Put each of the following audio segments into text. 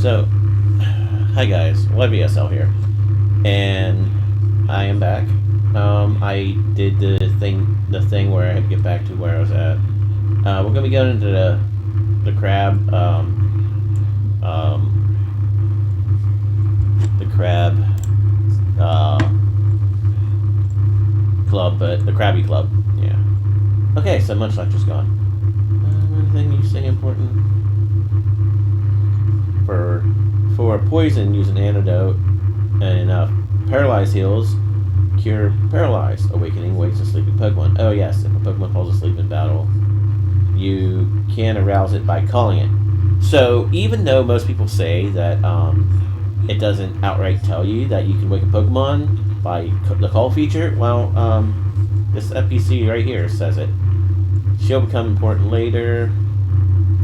So, hi guys, YBSL here, and I am back. I did the thing where I had to get back to where I was at. We're gonna be going into the crab, the crab, uh, club, but the Krabby Club. Yeah. Okay, so much lecture's gone. Anything you say important? For poison, use an antidote, and paralyzed heals. Cure paralyzed. Awakening wakes a sleeping Pokemon. Oh yes, if a Pokemon falls asleep in battle, you can arouse it by calling it. So even though most people say that it doesn't outright tell you that you can wake a Pokemon by the call feature, well, this FPC right here says it. She'll become important later.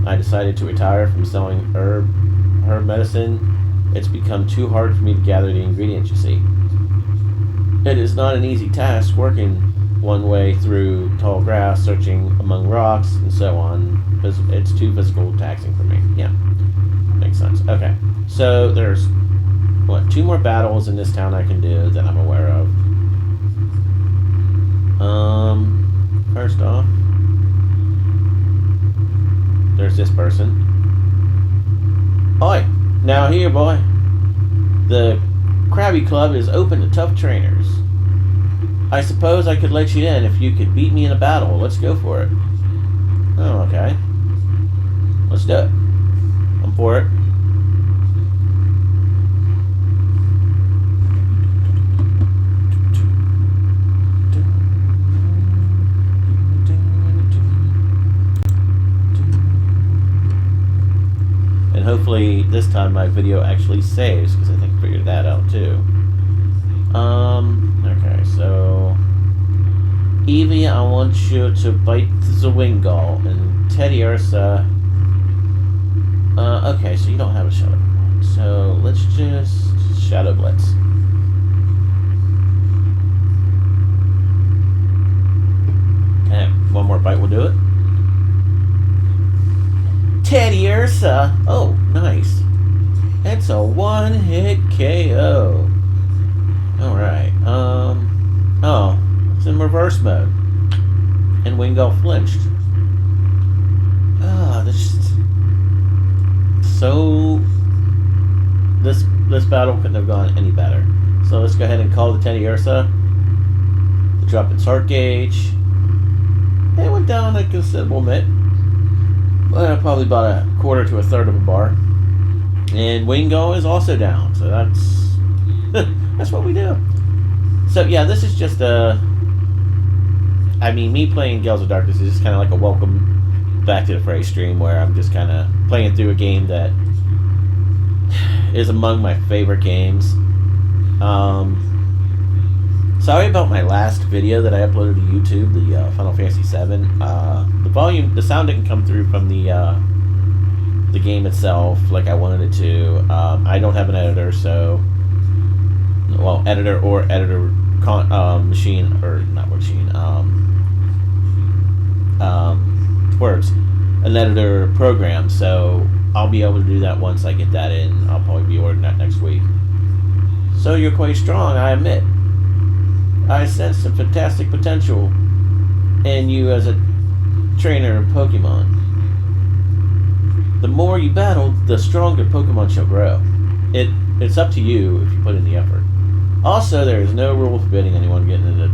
I decided to retire from selling herb medicine. It's become too hard for me to gather the ingredients, you see. It is not an easy task working one way through tall grass, searching among rocks, and so on. It's too physical taxing for me. Yeah, makes sense. Okay, so there's, what, 2 more battles in this town I can do that I'm aware of. First off, there's this person. Oi, now here, boy. The Krabby Club is open to tough trainers. I suppose I could let you in if you could beat me in a battle. Let's go for it. Oh, okay. Let's do it. I'm for it. And hopefully this time my video actually saves, because I think I figured that out too. Okay, so Evie, I want you to bite the Wingull, and Teddy Ursa. Okay, so you don't have a Shadow Pokemon. So let's just Shadow Blitz. Okay, one more bite will do it. Teddy Ursa! Oh, nice. It's a one-hit KO. Alright, oh, it's in reverse mode. And Wingull flinched. Ah, this battle couldn't have gone any better. So let's go ahead and call the Teddy Ursa. Drop its heart gauge. It went down a considerable bit. Probably about a quarter to a third of a bar. And Wingull is also down, so that's that's what we do. So yeah, this is just me playing Gales of Darkness is just kind of like a welcome back to the fray stream, where I'm just kind of playing through a game that is among my favorite games. Sorry about my last video that I uploaded to YouTube, the Final Fantasy VII. The sound didn't come through from the game itself like I wanted it to. I don't have an editor, so editor or editor machine, or not machine. Words, an editor program. So I'll be able to do that once I get that in. I'll probably be ordering that next week. So you're quite strong, I admit. I sense some fantastic potential in you as a trainer of Pokemon. The more you battle, the stronger Pokemon shall grow. It's up to you if you put in the effort. Also, there is no rule forbidding anyone getting into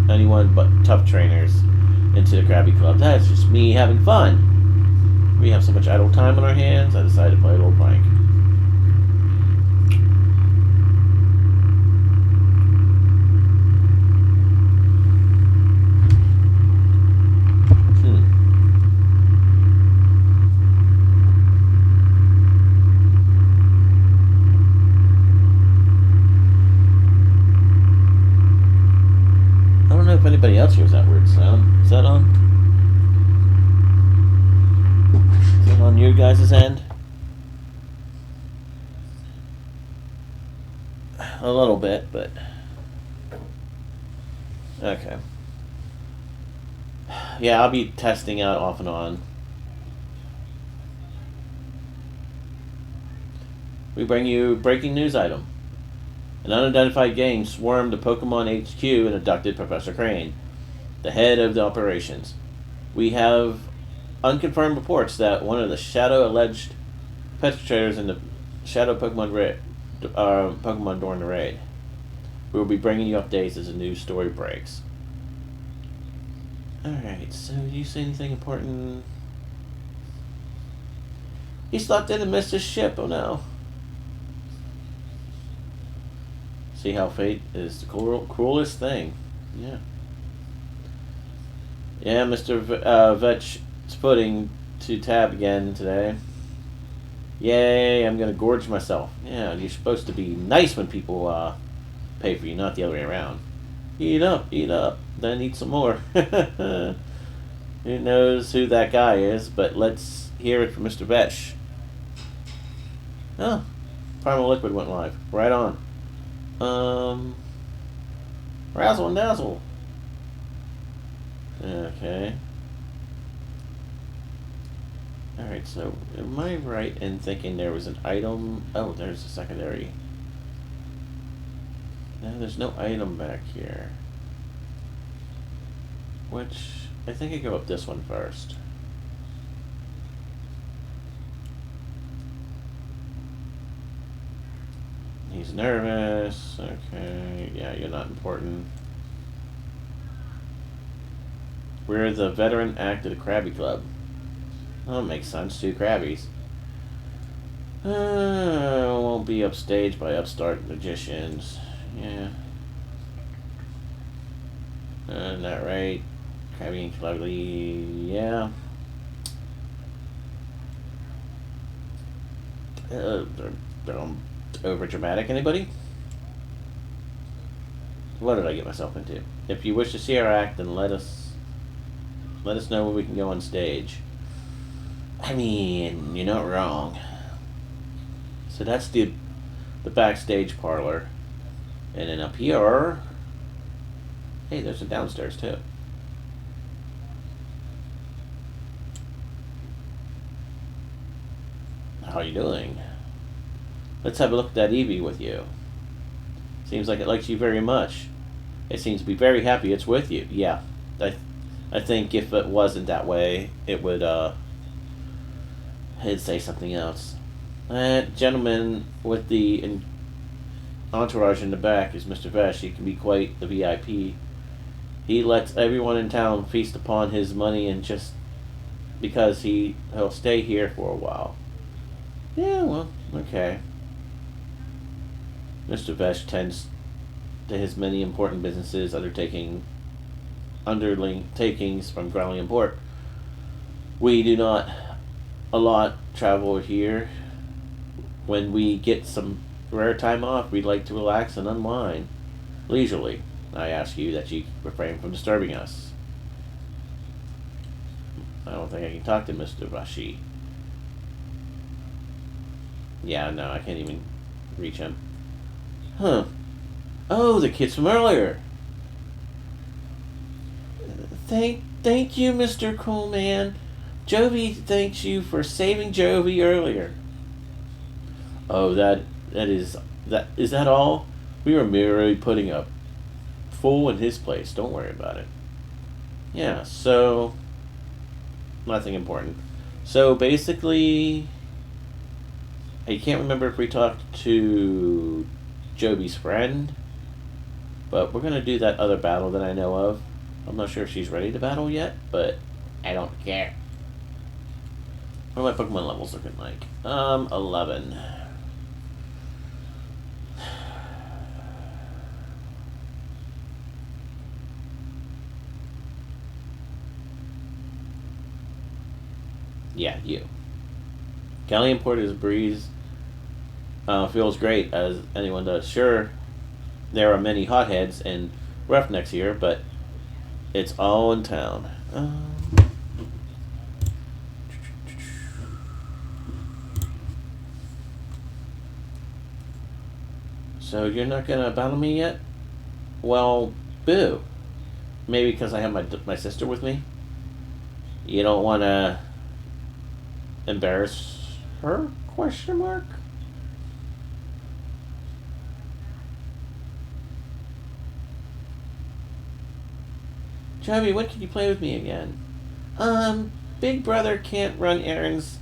anyone but tough trainers into the Krabby Club. That's just me having fun. We have so much idle time on our hands, I decided to play a little prank. If anybody else hears that weird sound. Is that on? Is it on your guys' end? A little bit, but okay. Yeah, I'll be testing out off and on. We bring you a breaking news item. An unidentified gang swarmed the Pokemon HQ and abducted Professor Crane, the head of the operations. We have unconfirmed reports that one of the Shadow alleged perpetrators in the Shadow Pokemon during the raid. We will be bringing you updates as the news story breaks. Alright, so did you say anything important? He slept in and missed his ship, oh no. See how fate is the cruelest thing. Yeah. Yeah, Mr. Vetch's putting to tab again today. Yay, I'm gonna gorge myself. Yeah, you're supposed to be nice when people pay for you, not the other way around. Eat up, then eat some more. Who knows who that guy is, but let's hear it from Mr. Vetch. Oh, Primal Liquid went live. Right on. Razzle and Dazzle. Okay. Alright, so am I right in thinking there was an item? Oh, there's a secondary. No, there's no item back here. Which, I think I go up this one first. He's nervous. Okay, yeah, you're not important. We're the veteran act of the Krabby Club. Oh, makes sense. 2 Krabbies. Won't be upstaged by upstart magicians. Yeah. Not right. Krabby and Ugly. Yeah. They're over dramatic. Anybody? What did I get myself into? If you wish to see our act, then let us know when we can go on stage. I mean, you're not wrong. So that's the backstage parlor. And then up here, hey, there's a downstairs too. How are you doing? Let's have a look at that Eevee with you. Seems like it likes you very much. It seems to be very happy it's with you. Yeah, I think if it wasn't that way, it would it'd say something else. That gentleman with the entourage in the back is Mr. Vesh. He can be quite the VIP. He lets everyone in town feast upon his money, and just because he'll stay here for a while. Yeah, well, okay. Mr. Vesh tends to his many important businesses, undertakings from Growling and Port. We do not allot travel here. When we get some rare time off, we'd like to relax and unwind leisurely. I ask you that you refrain from disturbing us. I don't think I can talk to Mr. Vashi. Yeah, no, I can't even reach him. Huh. Oh, the kids from earlier. Thank you, Mr. Coolman. Jovi thanks you for saving Jovi earlier. Oh, is that all? We were merely putting a fool in his place. Don't worry about it. Yeah, so nothing important. So basically, I can't remember if we talked to Jovi's friend, but we're gonna do that other battle that I know of. I'm not sure if she's ready to battle yet, but I don't care. What are my Pokemon levels looking like? 11. Yeah, you. Gale imported breeze feels great, as anyone does. Sure, there are many hotheads and roughnecks here, but it's all in town. So you're not gonna battle me yet? Well, boo. Maybe because I have my sister with me. You don't want to embarrass her? Question mark. Joby, when can you play with me again? Big Brother can't run errands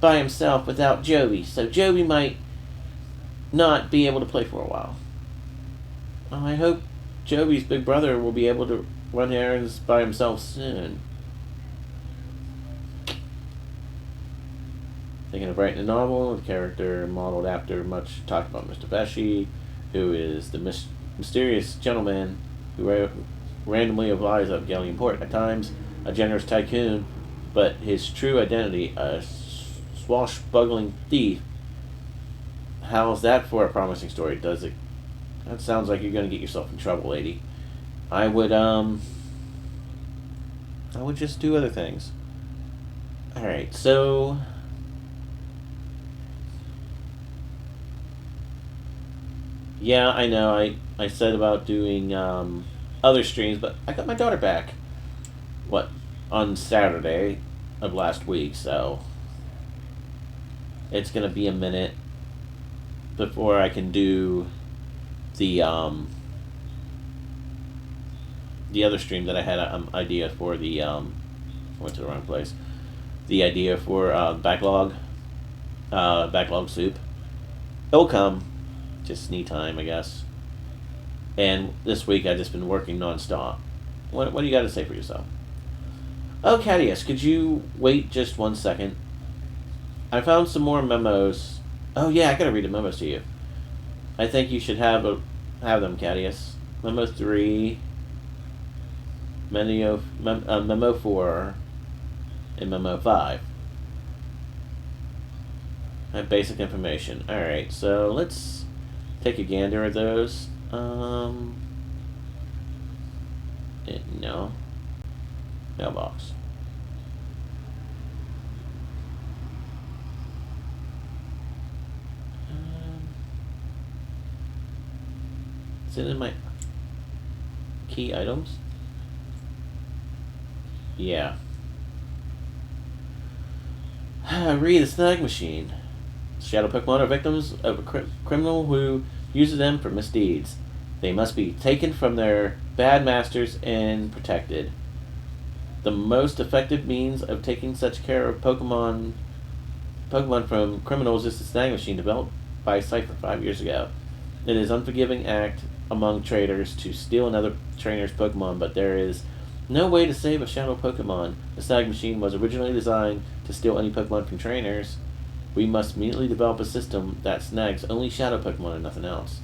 by himself without Joby, so Joby might not be able to play for a while. I hope Joby's big brother will be able to run errands by himself soon. Thinking of writing a novel, the character modeled after much talked about Mr. Pesci, who is the mysterious gentleman who randomly arrives at Galleon Port. At times, a generous tycoon, but his true identity, a swashbuckling thief. How's that for a promising story? Does it? That sounds like you're going to get yourself in trouble, lady. I would just do other things. Alright, so yeah, I know. I said about doing other streams, but I got my daughter back. What? On Saturday of last week, so it's gonna be a minute before I can do the other stream that I had an idea for the went to the wrong place. The idea for backlog soup. It'll come. Just need time, I guess. And this week I've just been working nonstop. What do you got to say for yourself? Oh, Cadius, could you wait just 1 second? I found some more memos. Oh yeah, I gotta read the memos to you. I think you should have them, Cadius. Memo 3, Memo 4, and Memo 5. I have basic information. Alright, so let's take a gander at those. No. Mailbox. Is it in my key items? Yeah. Read the snag machine. Shadow Pokemon are victims of a criminal who uses them for misdeeds. They must be taken from their bad masters and protected. The most effective means of taking such care of Pokemon from criminals is the snag machine developed by Cypher 5 years ago. It is an unforgiving act among traders to steal another trainer's Pokemon, but there is no way to save a shadow Pokemon. The snag machine was originally designed to steal any Pokemon from trainers. We must immediately develop a system that snags only shadow Pokemon and nothing else.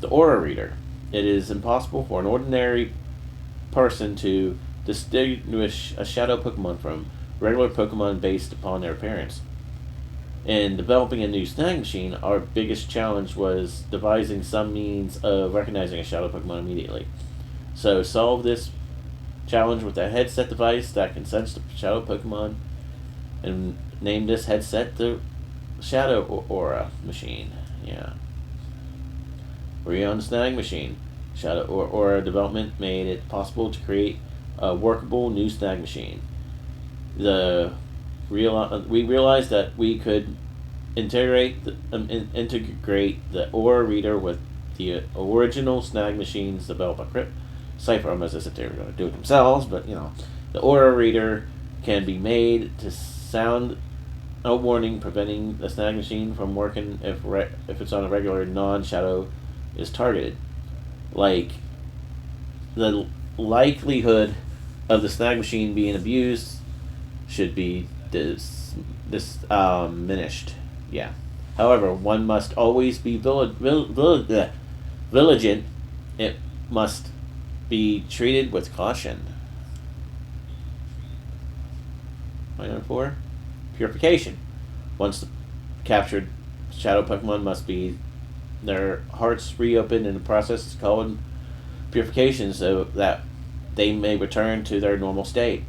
The Aura Reader. It is impossible for an ordinary person to distinguish a shadow Pokemon from regular Pokemon based upon their appearance. In developing a new snag machine, our biggest challenge was devising some means of recognizing a shadow Pokemon immediately. So solve this challenge with a headset device that can sense the shadow Pokemon, and name this headset the Shadow Aura Machine. Yeah. Reon Snag Machine. Shadow Aura development made it possible to create a workable new snag machine. We realized that we could integrate the Aura Reader with the original snag machines developed by Cypher. Almost as if they were going to do it themselves, but the Aura Reader can be made to sound a warning, preventing the snag machine from working if it's on a regular non-shadow is targeted. Like, the likelihood of the snag machine being abused should be diminished. Yeah. However, one must always be vigilant. It must be treated with caution. Item 4. Purification. Once the captured shadow Pokemon must be their hearts reopened, and the process is called purification so that they may return to their normal state.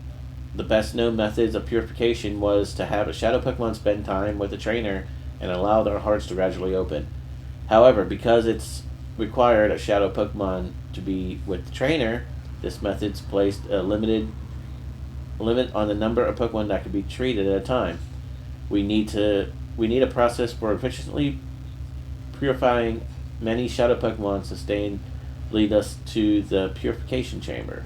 The best known methods of purification was to have a shadow Pokemon spend time with a trainer and allow their hearts to gradually open. However, because it's required a shadow Pokemon to be with the trainer, this method's placed a limit on the number of Pokemon that can be treated at a time. We need a process for efficiently purifying many shadow Pokemon sustain lead us to the purification chamber.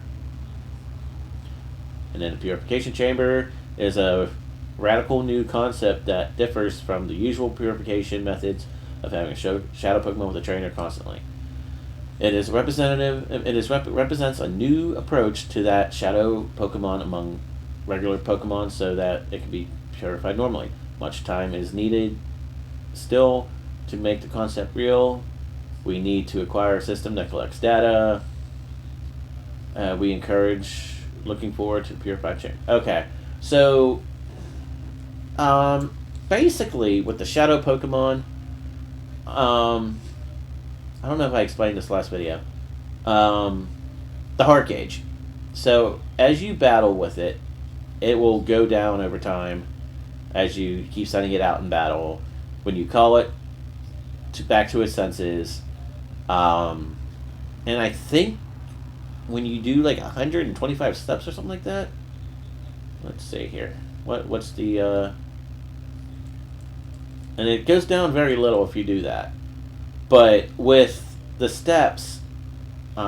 And then the purification chamber is a radical new concept that differs from the usual purification methods of having a shadow Pokemon with a trainer constantly. It is representative. Represents a new approach to that shadow Pokemon among regular Pokemon, so that it can be purified normally. Much time is needed still to make the concept real. We need to acquire a system that collects data. We encourage looking forward to the purified chain. Okay, so basically with the shadow Pokemon, I don't know if I explained this last video. The heart gauge. So as you battle with it, it will go down over time as you keep sending it out in battle. When you call it back to its senses, and I think when you do like 125 steps or something like that. Let's see here. What's the and it goes down very little if you do that. But with the steps, it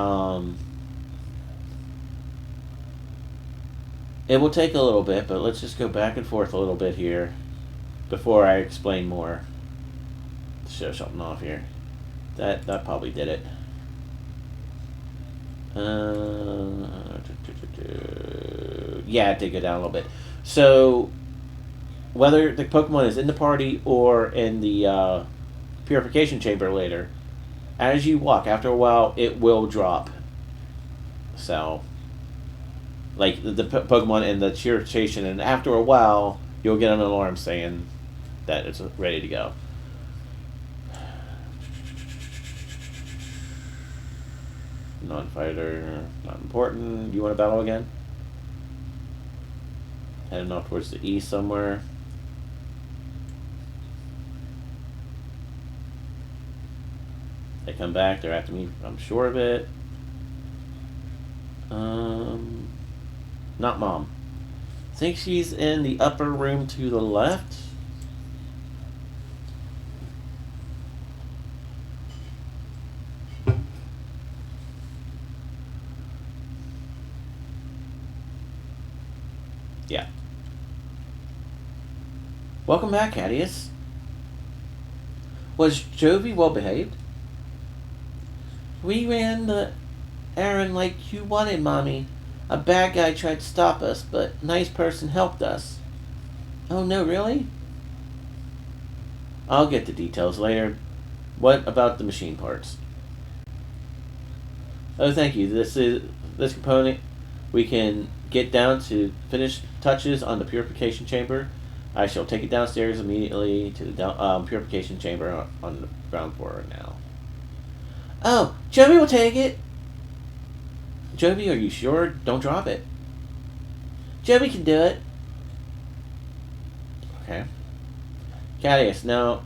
will take a little bit, but let's just go back and forth a little bit here before I explain more. Show something off here. That probably did it. Yeah, it did go down a little bit. So, whether the Pokemon is in the party or in the purification chamber later, as you walk, after a while, it will drop. So, like the Pokemon in the purification, and after a while, you'll get an alarm saying that it's ready to go. Non-fighter, not important. You want to battle again? Heading off towards the east somewhere. They come back, they're after me, I'm sure of it. Not Mom. I think she's in the upper room to the left. Yeah. Welcome back, Cadius. Was Jovi well behaved? We ran the errand like you wanted, Mommy. A bad guy tried to stop us, but a nice person helped us. Oh no, really? I'll get the details later. What about the machine parts? Oh, thank you. This component we can get down to finish touches on the purification chamber. I shall take it downstairs immediately to the purification chamber on the ground floor now. Oh, Jovi will take it. Jovi, are you sure? Don't drop it. Jovi can do it. Okay. Cadius, now,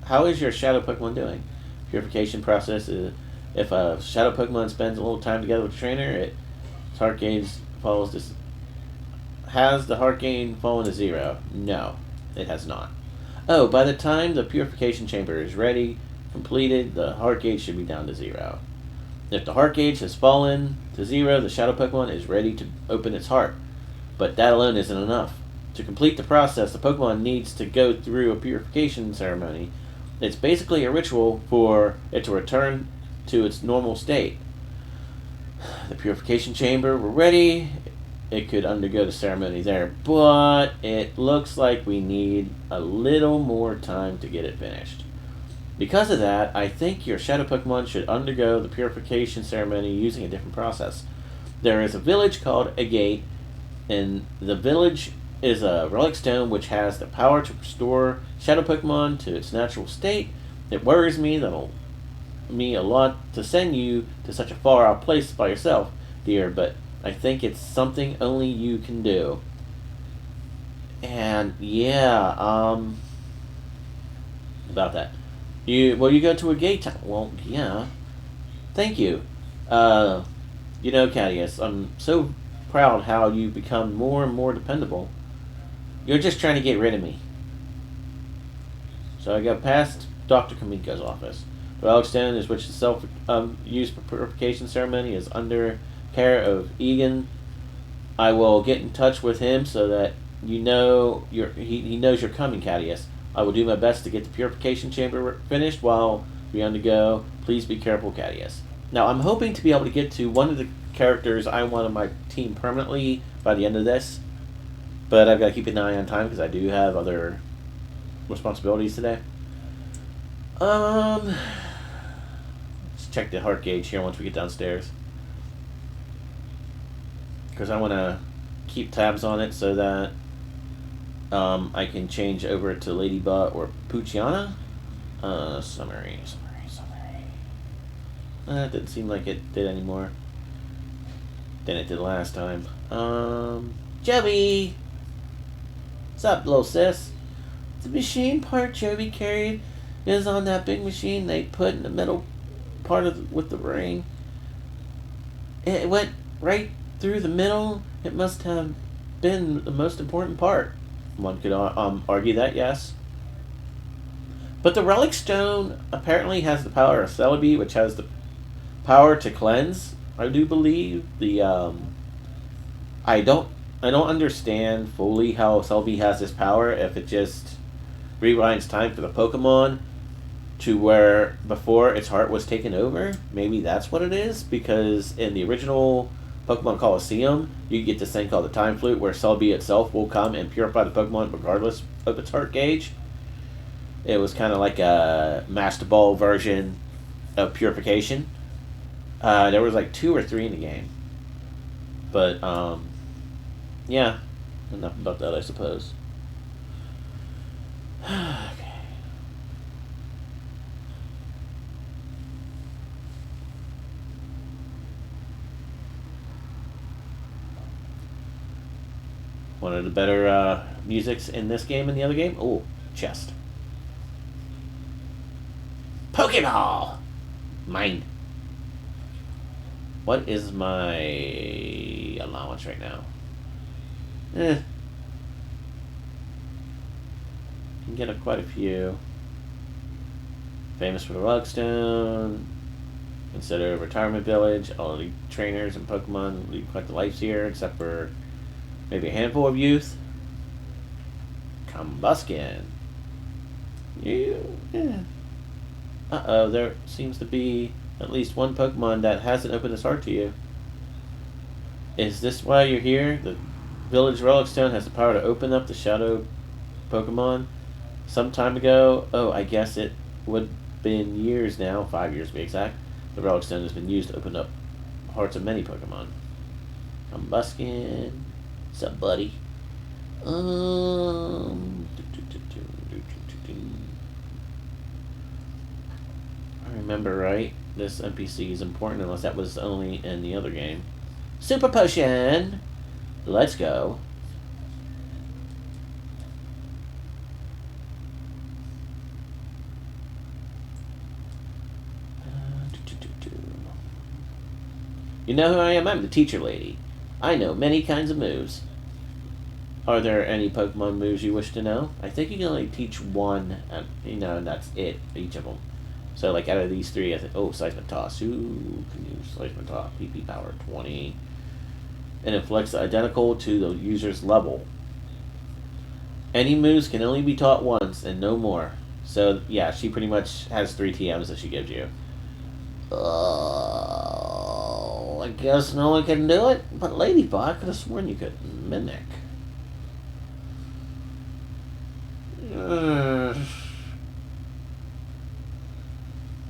how is your shadow Pokemon doing? Purification process is, if a shadow Pokemon spends a little time together with a trainer, its heart gauge falls to... Has the heart gain fallen to 0? No, it has not. Oh, by the time the purification chamber is ready, completed, the heart gauge should be down to 0. If the heart gauge has fallen to 0, the shadow Pokemon is ready to open its heart. But that alone isn't enough. To complete the process, the Pokemon needs to go through a purification ceremony. It's basically a ritual for it to return to its normal state. The purification chamber, we're ready. It could undergo the ceremony there, but it looks like we need a little more time to get it finished. Because of that, I think your shadow Pokemon should undergo the purification ceremony using a different process. There is a village called a Gate, and the village is a relic stone which has the power to restore shadow Pokemon to its natural state. It worries me a lot to send you to such a far out place by yourself, dear, but I think it's something only you can do. And yeah, about that. You go to a gate town. Well, yeah. Thank you. Cadius, I'm so proud how you become more and more dependable. You're just trying to get rid of me. So I go past Dr. Kamiko's office. The relic stone is which the self-used purification ceremony is under care of Egan. I will get in touch with him so that you know he knows you're coming, Cadius. I will do my best to get the purification chamber finished while we undergo. Please be careful, Cadius. Now, I'm hoping to be able to get to one of the characters I want on my team permanently by the end of this, but I've got to keep an eye on time because I do have other responsibilities today. Let's check the heart gauge here once we get downstairs, because I want to keep tabs on it so that I can change over to Ladybug or Pucciana. Summary. It didn't seem like it did anymore than it did last time. Joey! What's up, little sis? The machine part Joey carried is on that big machine they put in the middle part of with the ring. It went right through the middle. It must have been the most important part. One could argue that, yes. But the relic stone apparently has the power of Celebi, which has the power to cleanse. I do believe the I don't understand fully how Celebi has this power. If it just rewinds time for the Pokemon to where before its heart was taken over, maybe that's what it is. Because in the original Pokemon Coliseum, you get this thing called the Time Flute, where Celebi itself will come and purify the Pokemon regardless of its heart gauge. It was kind of like a Master Ball version of purification. There was like 2 or 3 in the game. But, yeah. Enough about that, I suppose. Okay. One of the better musics in this game and the other game. Oh, chest. Pokeball! Mine. What is my allowance right now? Can get quite a few. Famous for the Rugstone. Consider retirement village. All the trainers and Pokemon lead quite the lives here, except for maybe a handful of youth. Combuskin. Yeah. Uh-oh, there seems to be at least one Pokemon that hasn't opened its heart to you. Is this why you're here? The village relic stone has the power to open up the shadow Pokemon. Some time ago, I guess it would have been years now, 5 years to be exact, the relic stone has been used to open up hearts of many Pokemon. Combuskin. What's up, buddy? I remember right. This NPC is important unless that was only in the other game. Super Potion! Let's go. You know who I am? I'm the teacher lady. I know many kinds of moves. Are there any Pokemon moves you wish to know? I think you can only teach one, and that's it, each of them. So, like, out of these 3, I think, Seismic Toss. Who can use Seismic Toss? PP power 20. And inflicts identical to the user's level. Any moves can only be taught once and no more. So, yeah, she pretty much has 3 TMs that she gives you. I guess no one can do it, but Ladybug, I could have sworn you could mimic.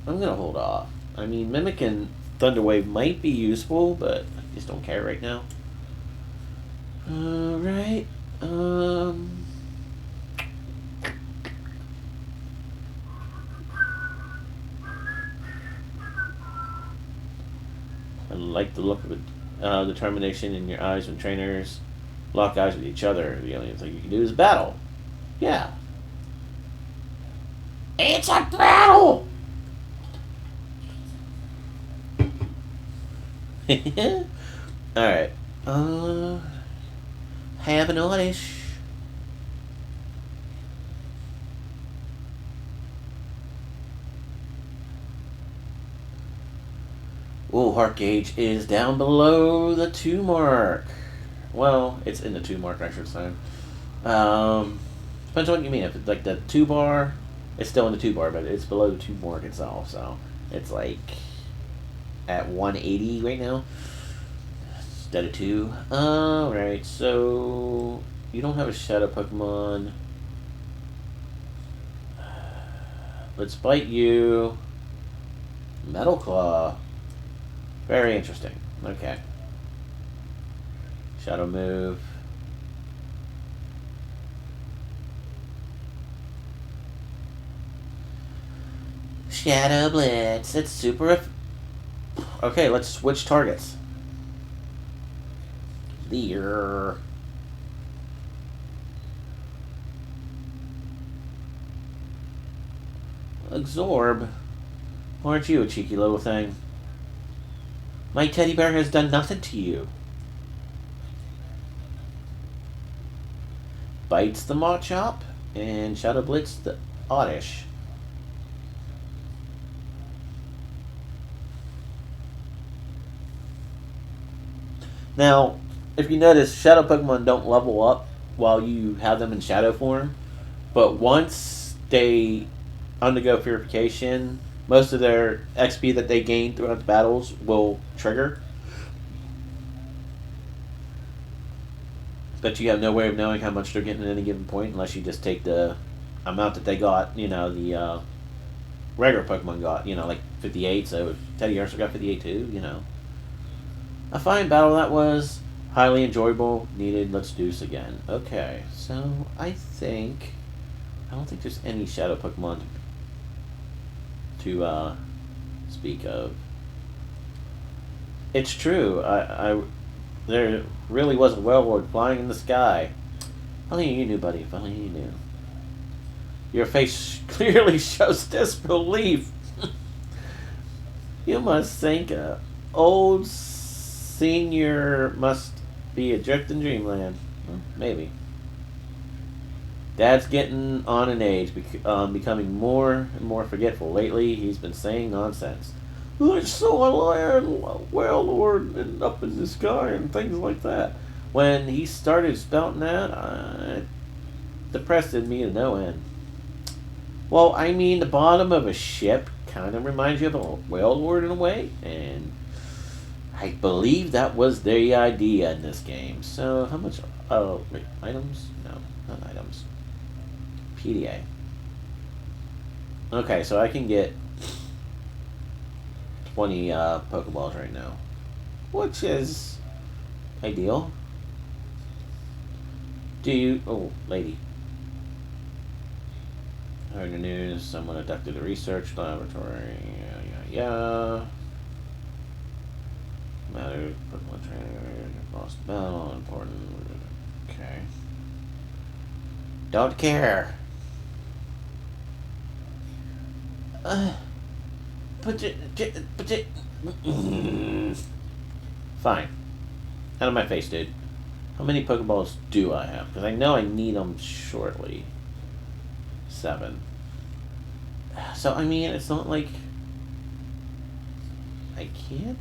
I'm gonna hold off. I mean, Mimic and Thunder Wave might be useful, but I just don't care right now. Alright. I like the look of determination in your eyes when trainers lock eyes with each other. The only thing you can do is battle. Yeah. It's a battle! Alright. Have an audish. Oh, heart gauge is down below the 2 mark. Well, it's in the 2 mark, I should say. Depends on what you mean. If it's like the 2 bar, it's still in the 2 bar, but it's below the 2 mark itself. So it's like at 180 right now instead of 2. Alright, so you don't have a shadow Pokemon. Let's bite you. Metal Claw. Very interesting. Okay. Shadow move. Shadow Blitz. It's super. Okay, let's switch targets. Leer. Absorb. Aren't you a cheeky little thing? My teddy bear has done nothing to you. Bites the Machop and Shadow Blitz the Oddish. Now, if you notice, Shadow Pokemon don't level up while you have them in Shadow form, but once they undergo purification, most of their XP that they gain throughout the battles will trigger. But you have no way of knowing how much they're getting at any given point unless you just take the amount that they got, the regular Pokemon got, like 58, so Teddy also got 58 too. A fine battle that was. Highly enjoyable. Needed. Let's do this again. Okay, so I don't think there's any Shadow Pokemon to speak of. It's true. There really was a Wailord flying in the sky. If only you knew, buddy. If only you knew. Your face clearly shows disbelief. You must think old senior must be adrift in dreamland. Well, maybe. Dad's getting on in age, becoming more and more forgetful. Lately, he's been saying nonsense. I saw a lion, Wailord, and up in the sky, and things like that. When he started spouting that, it depressed me to no end. Well, I mean, the bottom of a ship kind of reminds you of a Wailord in a way, and I believe that was the idea in this game. So, how much? Oh, wait, items? No, not items. PDA. Okay, so I can get 20 Pokeballs right now, which is ideal. Do you? Oh, lady. I heard the news. Someone abducted the research laboratory. Yeah. Matter. Pokemon trainer. Lost battle. Important. Okay. Don't care. Fine. Out of my face, dude. How many Pokeballs do I have? Because I know I need them shortly. 7. So, I mean, it's not like I can't.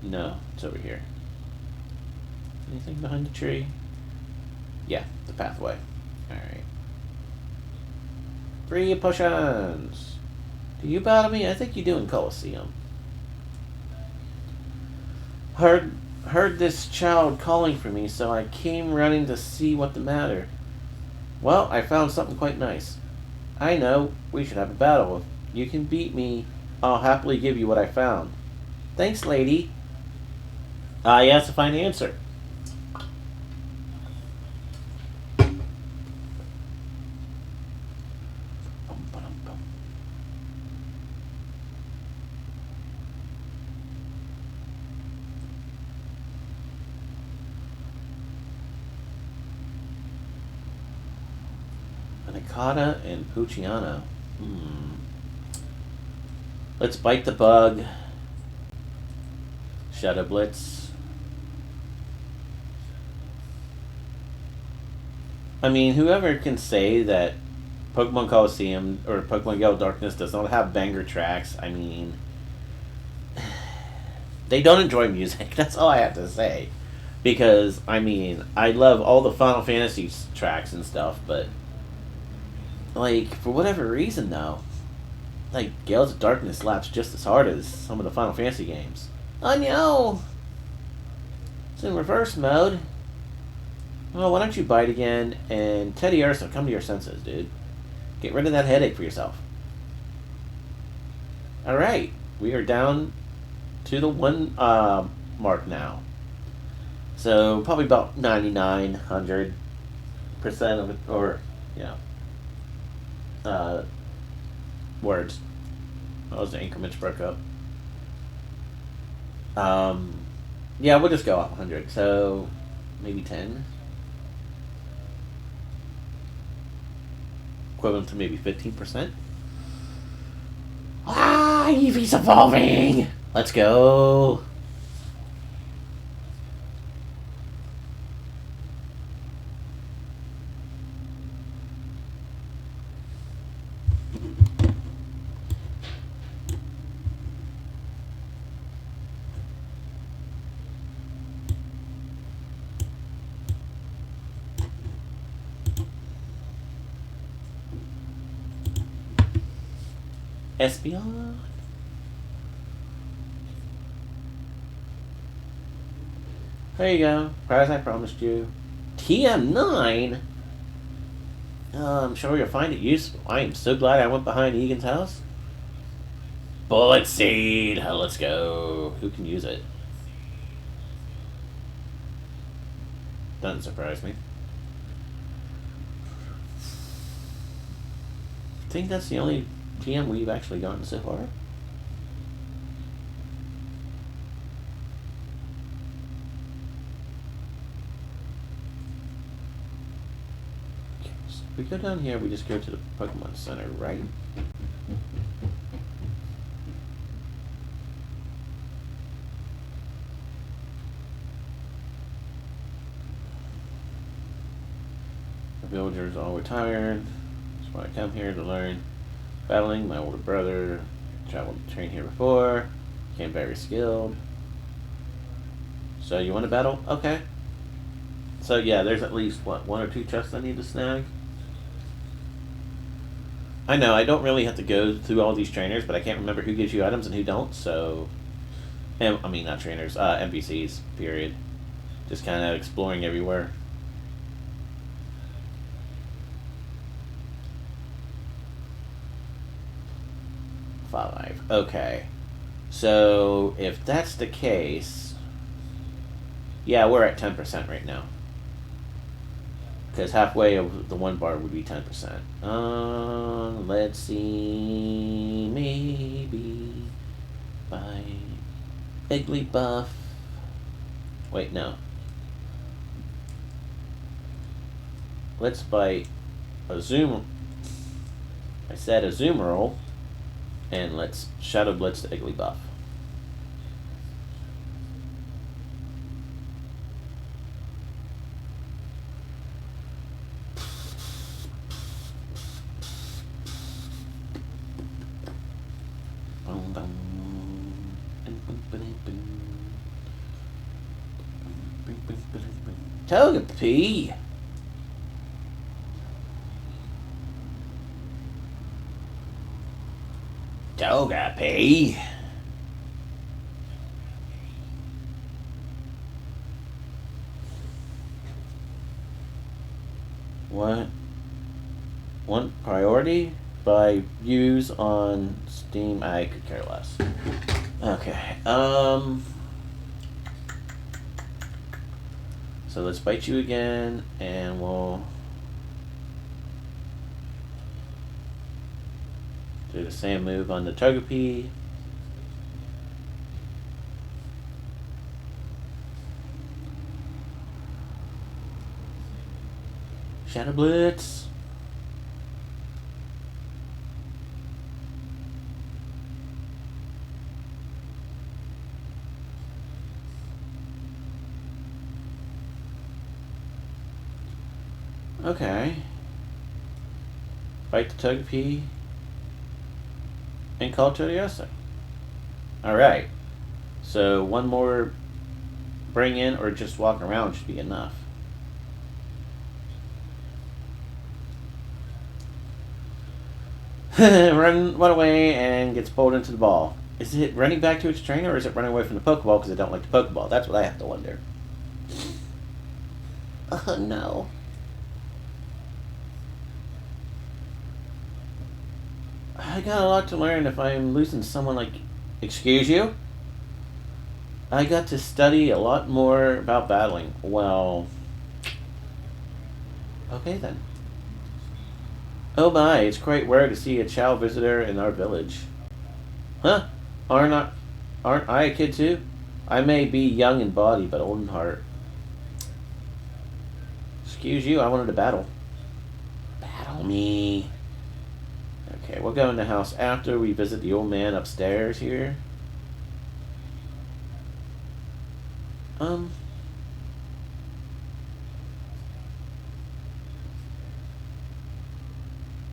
No, it's over here. Anything behind the tree? Yeah, the pathway. Alright. 3 potions. Do you battle me? I think you do in Colosseum. Heard this child calling for me, so I came running to see what the matter. Well, I found something quite nice. I know, we should have a battle. If you can beat me, I'll happily give you what I found. Thanks, lady. Yes, if I answer. Anakata and Pucciano. Let's bite the bug. Shadow Blitz. I mean, whoever can say that Pokemon Coliseum or Pokemon Gale Darkness does not have banger tracks. I mean, they don't enjoy music. That's all I have to say. Because, I mean, I love all the Final Fantasy tracks and stuff, but, like, for whatever reason, though, like, Gales of Darkness slaps just as hard as some of the Final Fantasy games. I know! It's in reverse mode. Well, why don't you bite again, and Teddy Ursa, come to your senses, dude. Get rid of that headache for yourself. Alright, we are down to the 1 mark now. So, probably about 9,900% of it, or, words. Oh, the increments broke up. Yeah, we'll just go up 100. So, maybe 10. Equivalent to maybe 15%. Ah, Eevee's evolving! Let's go! Espeon. There you go. Prize I promised you. TM9? I'm sure you'll find it useful. I am so glad I went behind Egan's house. Bullet Seed! Let's go. Who can use it? Doesn't surprise me. I think that's the only TM we've actually gotten so far. Okay, so if we go down here, we just go to the Pokemon Center, right? The villagers all retired. That's why I come here to learn. Battling my older brother. Traveled to train here before. Became very skilled. So you want to battle? Okay. So yeah, there's at least what, 1 or 2 chests I need to snag. I know I don't really have to go through all these trainers, but I can't remember who gives you items and who don't. So, I mean not trainers, NPCs. Period. Just kind of exploring everywhere. Okay. So, if that's the case... Yeah, we're at 10% right now. Because halfway of the 1 bar would be 10%. Let's see... Maybe... By... Igglybuff... Wait, no. Let's buy... a Zoom... I said a Zoomerl. And let's Shadow Blitz the Igglybuff. Togepi! Togepi! What? One priority by views on Steam? I could care less. Okay, so let's bite you again, and we'll do the same move on the Togepi. Shadow Blitz. Okay. Fight the Togepi. And call Teddiursa. Alright. So one more bring in or just walk around should be enough. run away and gets pulled into the ball. Is it running back to its trainer or is it running away from the Pokeball because it don't like the Pokeball? That's what I have to wonder. Oh no. I got a lot to learn if I'm losing someone like... Excuse you? I got to study a lot more about battling. Well... Okay then. Oh my, it's quite rare to see a child visitor in our village. Huh? Aren't I a kid too? I may be young in body, but old in heart. Excuse you, I wanted to battle. Battle me. Okay, we'll go in the house after we visit the old man upstairs here.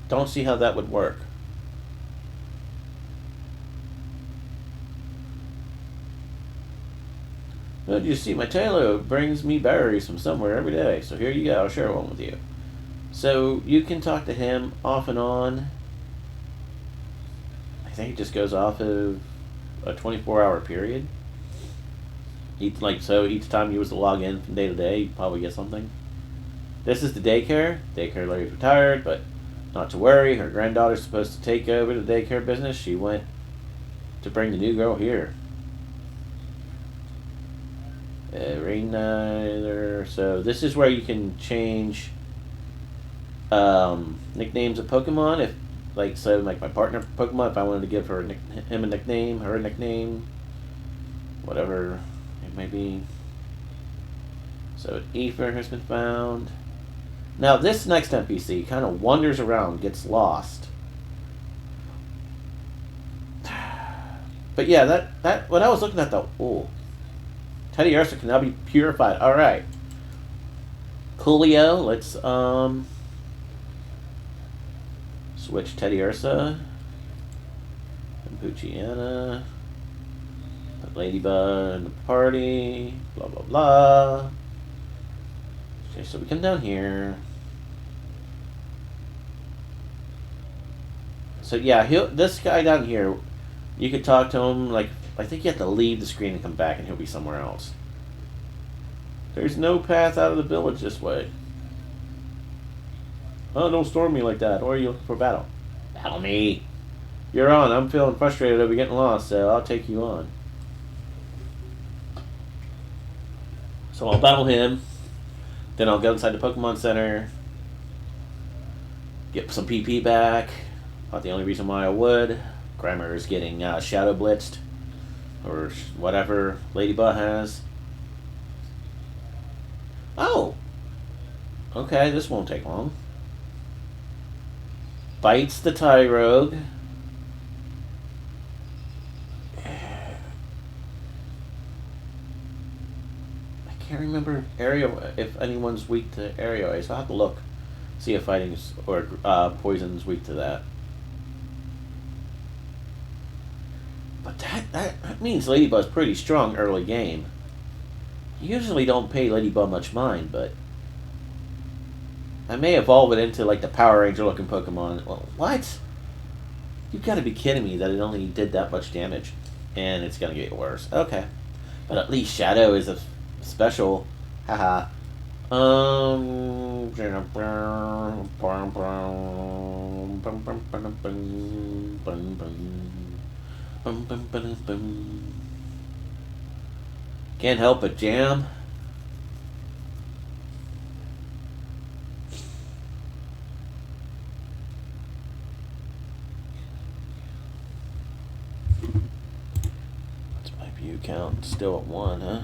Don't see how that would work. Well, you see, my tailor brings me berries from somewhere every day, so here you go, I'll share one with you. So, you can talk to him off and on. I think it just goes off of a 24-hour period. Each time you was to log in from day to day, you probably get something. This is the daycare. Daycare lady's retired, but not to worry. Her granddaughter's supposed to take over the daycare business. She went to bring the new girl here. Rainer. So this is where you can change nicknames of Pokemon. If my partner Pokemon, if I wanted to give him a nickname, her a nickname, whatever it may be. So Ether has been found. Now this next NPC kind of wanders around, gets lost. But yeah, that when I was looking at the Teddiursa can now be purified. All right, Coolio. Let's switch Teddiursa and Poochyena. Put Ladybug in the party. Blah blah blah. Okay, so we come down here. So yeah, this guy down here, you could talk to him, like, I think you have to leave the screen and come back and he'll be somewhere else. There's no path out of the village this way. Oh, don't storm me like that, or are you looking for battle? Battle me! You're on, I'm feeling frustrated over getting lost, so I'll take you on. So I'll battle him. Then I'll go inside the Pokemon Center, get some PP back. Not the only reason why I would. Grimer is getting Shadow Blitzed, or whatever Ladybug has. Oh! Okay, this won't take long. Bites the Tyrogue. I can't remember if anyone's weak to aerial so I'll have to look, see if fighting's or poison's weak to that. But that means Ladybug's pretty strong early game. You usually don't pay Ladybug much mind, but I may evolve it into like the Power Ranger looking Pokemon. Well, what? You've got to be kidding me that it only did that much damage, and it's gonna get worse. Okay, but at least Shadow is a special, haha. Can't help but jam. What's my view count? Still at 1, huh?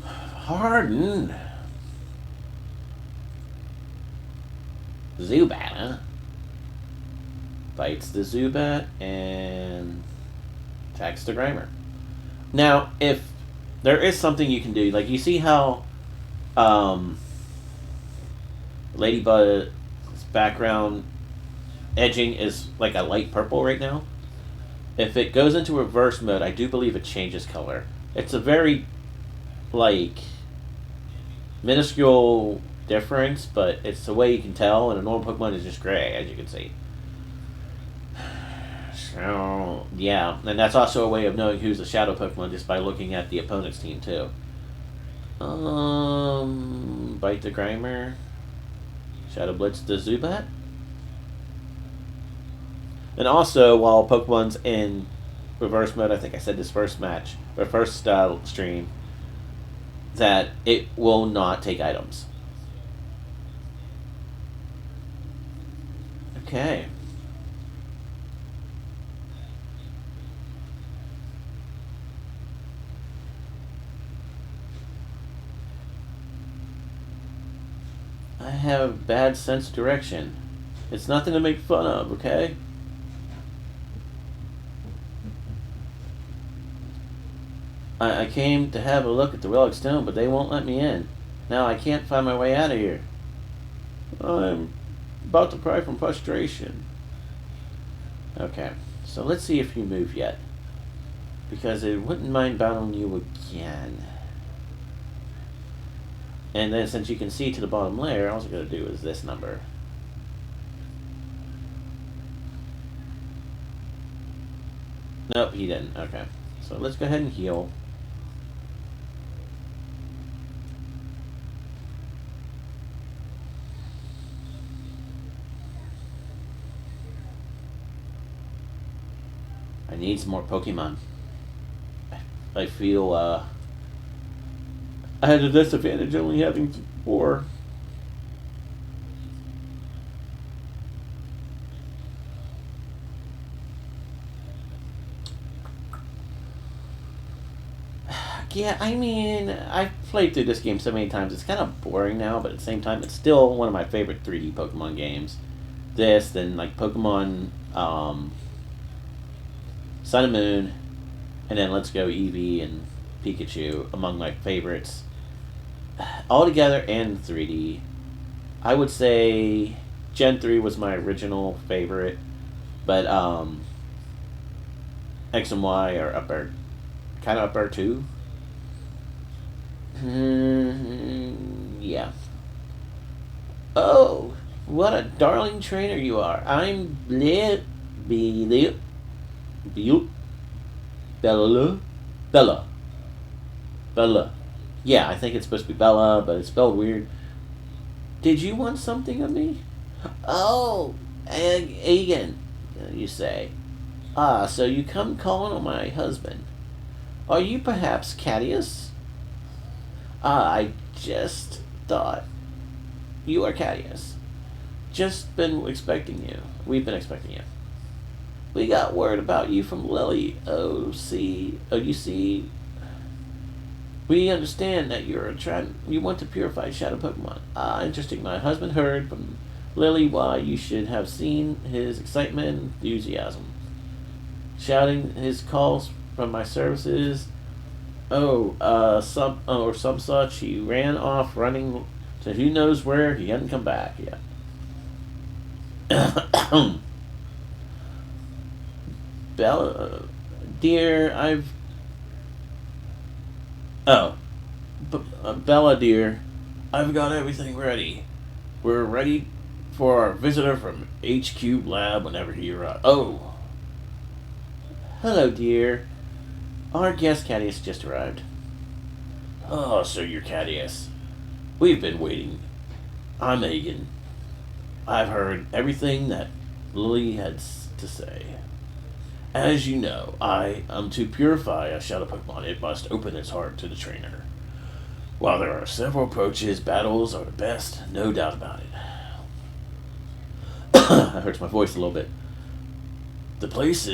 Harden. Zubat, huh? Fights the Zubat and attacks the Grimer. Now, if there is something you can do, like you see how Um, Ladybug's background edging is like a light purple right now. If it goes into reverse mode, I do believe it changes color. It's a very, like, minuscule difference, but it's the way you can tell, and a normal Pokemon is just gray, as you can see. So, yeah, and that's also a way of knowing who's a Shadow Pokemon just by looking at the opponent's team, too. Bite the Grimer. Shadow Blitz the Zubat. And also, while Pokemon's in reverse mode, I think I said this first match, or first stream, that it will not take items. Okay. I have bad sense of direction. It's nothing to make fun of, okay? I came to have a look at the Relic Stone, but they won't let me in. Now I can't find my way out of here. I'm about to cry from frustration. Okay, so let's see if you move yet. Because I wouldn't mind battling you again. And then since you can see to the bottom layer, all I'm going to do is this number. Nope, he didn't. Okay. So let's go ahead and heal. I need some more Pokemon. I feel, I had a disadvantage only having 4. Yeah, I mean, I've played through this game so many times, it's kind of boring now, but at the same time, it's still one of my favorite 3D Pokemon games. This, then, like, Pokemon, Sun and Moon, and then Let's Go Eevee and Pikachu, among my favorites. All together and 3D. I would say Gen 3 was my original favorite, but, X and Y are up there, kind of up there too. Yeah. Oh, what a darling trainer you are. I'm Bella. Bella. Bella. Yeah, I think it's supposed to be Bella, but it's spelled weird. Did you want something of me? Oh, Egan, you say. Ah, so you come calling on my husband. Are you perhaps Cadius? Ah, I just thought you are Cadius. Just been expecting you. We've been expecting you. We got word about you from Lily. Oh, you see. We understand that you want to purify Shadow Pokemon. Ah, interesting. My husband heard from Lily why you should have seen his excitement and enthusiasm. Shouting his calls from my services. Some such. He ran off running to who knows where. He hadn't come back yet. Bella, dear, Bella, dear, I've got everything ready. We're ready for our visitor from HQ Lab whenever he arrives. Oh, hello, dear. Our guest Cadius just arrived. Oh, so you're Cadius. We've been waiting. I'm Egan. I've heard everything that Lily had to say. As you know, to purify a Shadow Pokemon, it must open its heart to the trainer. While there are several approaches, battles are the best, no doubt about it. That hurts my voice a little bit. The place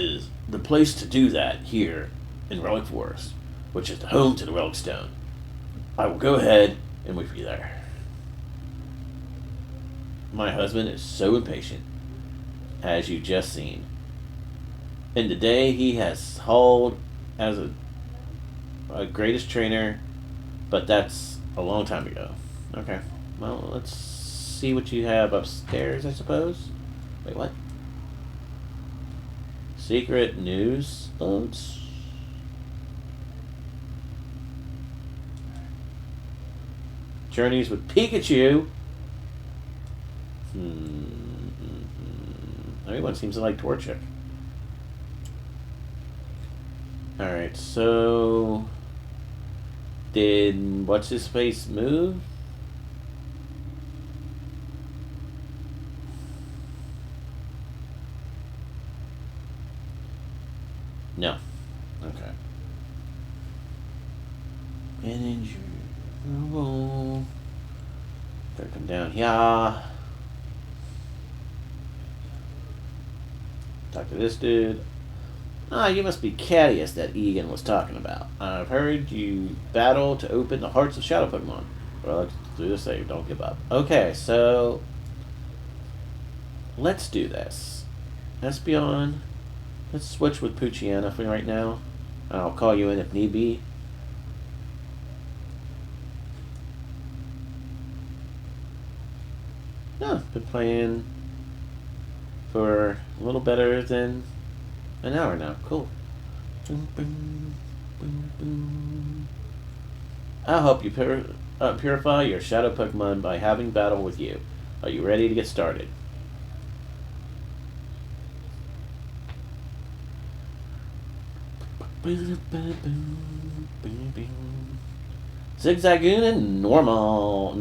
to do that here in Relic Forest, which is the home to the Relic Stone. I will go ahead and wait for you there. My husband is so impatient, as you just seen. In the day he has hauled as a greatest trainer, but that's a long time ago. Okay. Well, let's see what you have upstairs, I suppose. Wait, what? Secret news loads? Journeys with Pikachu? Everyone seems to like Torchic. Alright, so... Did what's-his-face move? No. Okay. Manage your... Better come down here. Talk to this dude. Ah, you must be Cadius that Egan was talking about. I've heard you battle to open the hearts of Shadow Pokemon. Well, let's do this save. Don't give up. Okay, so... Let's do this. Espeon. Let's switch with Poochyena for right now. I'll call you in if need be. Yeah, been playing for a little better than an hour now. Cool. I'll help you purify your shadow Pokemon by having battle with you. Are you ready to get started? Zigzagoon and normal.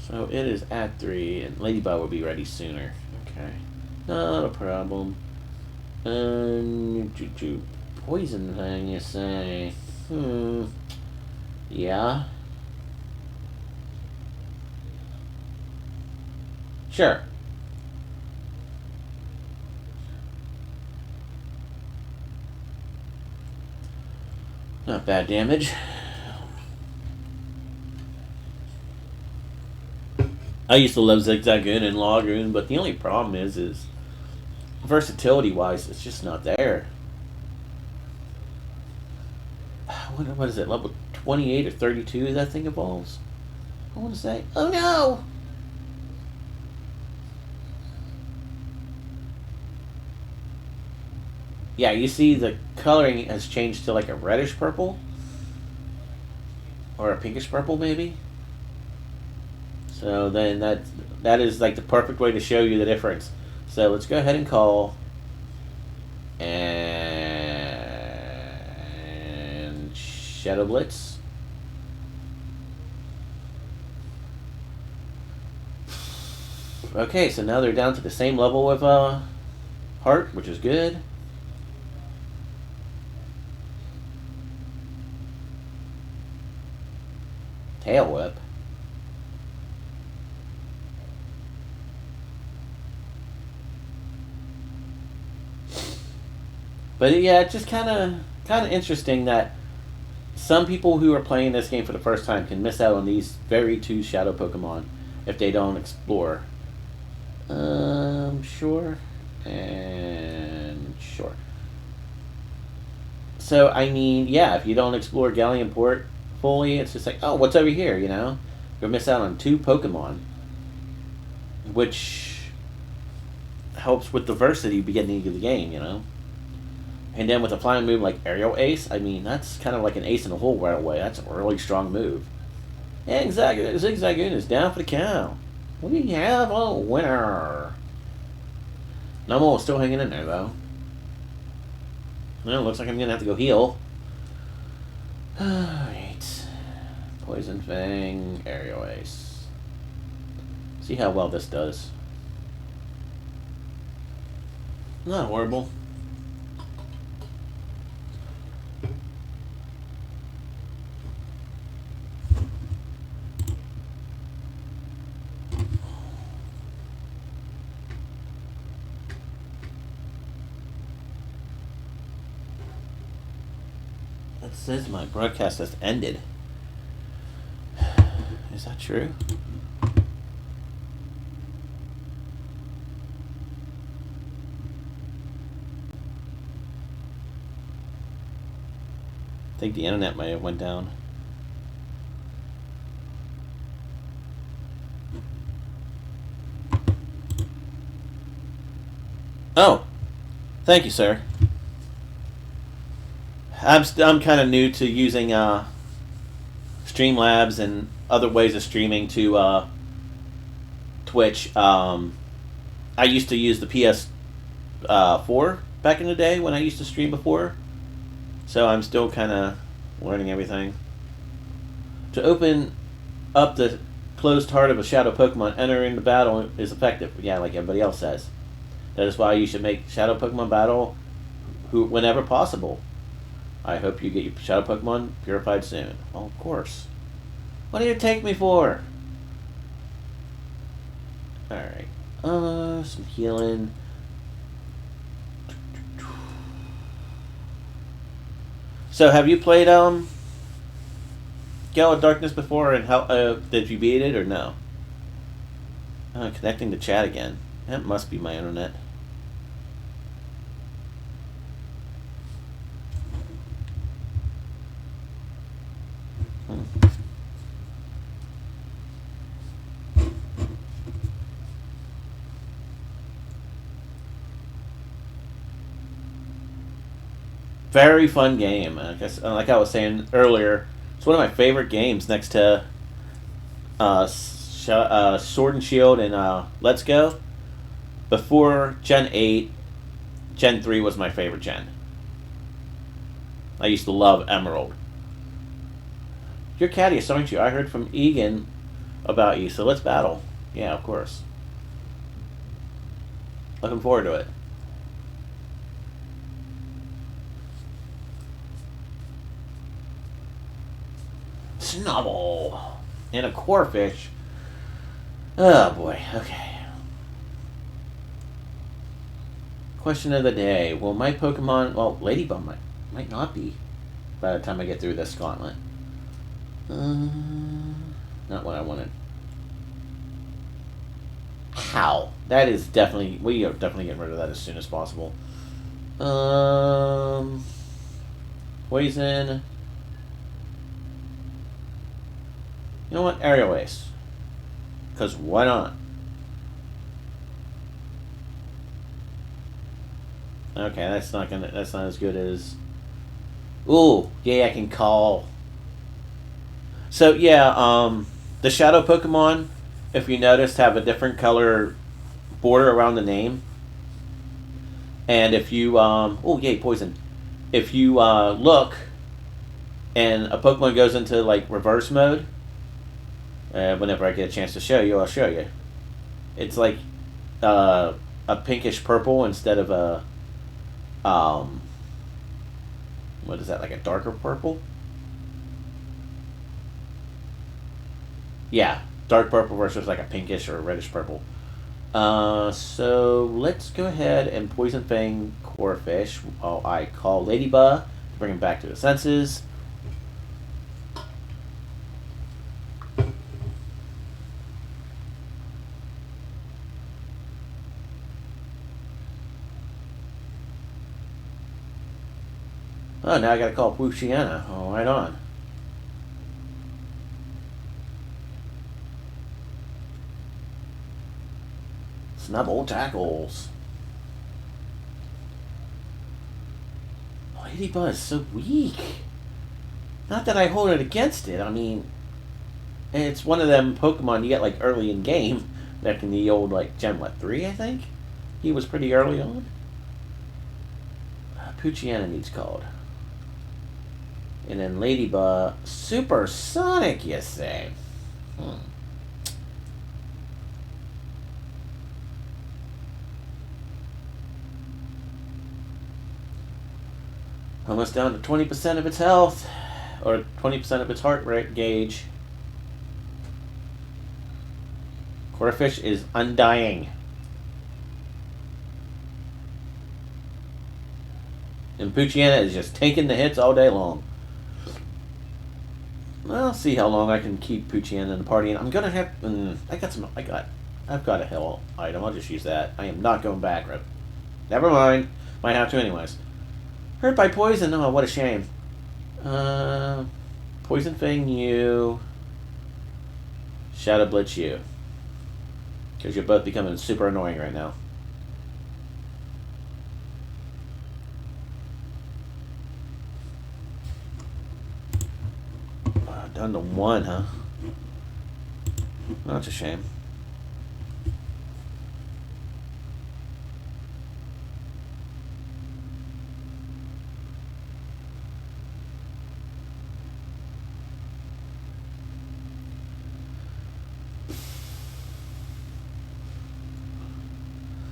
So it is at 3, and Ladybug will be ready sooner. Okay. Not a problem. Poison thing, you say? Yeah. Sure. Not bad damage. I used to love Zigzagoon and Lagoon, but the only problem is versatility-wise, it's just not there. What is it, level 28 or 32 that thing evolves? I want to say, oh no! Yeah, you see the coloring has changed to like a reddish purple? Or a pinkish purple, maybe? So then that is like the perfect way to show you the difference. So let's go ahead and call. And Shadow Blitz. Okay, so now they're down to the same level with Heart, which is good. Tail Whip. But yeah, it's just kind of interesting that some people who are playing this game for the first time can miss out on these very two Shadow Pokemon if they don't explore. Sure. And sure. So, I mean, yeah, if you don't explore Galleon Port fully, it's just like, oh, what's over here, you know? You'll miss out on two Pokemon. Which helps with diversity beginning of the game, you know? And then with a flying move like Aerial Ace, I mean, that's kind of like an ace in the hole right away. That's a really strong move. And Zigzagoon is down for the count. We have a winner. Numel is still hanging in there, though. Well, looks like I'm going to have to go heal. Alright. Poison Fang, Aerial Ace. See how well this does. Not horrible. It says my broadcast has ended. Is that true? I think the internet may have went down. Oh, thank you, sir. I'm kind of new to using Streamlabs and other ways of streaming to Twitch. I used to use the PS4 back in the day when I used to stream before, so I'm still kind of learning everything. To open up the closed heart of a shadow Pokemon, entering the battle is effective. Yeah, like everybody else says. That is why you should make shadow Pokemon battle whenever possible. I hope you get your shadow Pokemon purified soon. Well, of course. What do you take me for? Alright. Some healing. So, have you played, Gale of Darkness before, and how, did you beat it, or no? Connecting to chat again. That must be my internet. Very fun game. I guess, like I was saying earlier, it's one of my favorite games next to Sword and Shield and Let's Go. Before Gen 8, Gen 3 was my favorite gen. I used to love Emerald. You're Cadius, aren't you? I heard from Egan about you, so let's battle. Yeah, of course. Looking forward to it. Snubble! And a Corphish. Oh boy, okay. Question of the day. Will my Pokemon... Well, Ladybug might not be by the time I get through this gauntlet. Not what I wanted. How? That is definitely... We are definitely getting rid of that as soon as possible. Poison. You know what? Aerial Ace. Because why not? Okay, that's not as good as... Ooh, yeah, I can call. So, yeah, the Shadow Pokemon, if you noticed, have a different color border around the name. And if you, oh, yay, poison. If you, look, and a Pokemon goes into, like, reverse mode, whenever I get a chance to show you, I'll show you. It's like, a pinkish purple instead of a, what is that, like a darker purple? Yeah, dark purple versus like a pinkish or a reddish purple. So let's go ahead and Poison Fang Corphish while I call Ladybug to bring him back to his senses. Oh, now I gotta call Poochyena. Oh, right on. Snubble tackles. Ladybug is so weak. Not that I hold it against it. I mean, it's one of them Pokemon you get like early in game. Back in the old like Gen 3, I think. He was pretty early on. Poochyena needs called. And then Ladybug, supersonic, you say? Almost down to 20% of its health, or 20% of its heart rate gauge. Corphish is undying. And Poochyena is just taking the hits all day long. I'll see how long I can keep Poochyena in the party. And I'm gonna have. I've got a hell item. I'll just use that. I am not going back. Never mind. Might have to anyways. Hurt by poison. Oh, what a shame. Uh, Poison Fang you. Shadow Blitz you. Because you're both becoming super annoying right now. Down to 1, huh? Well, that's a shame.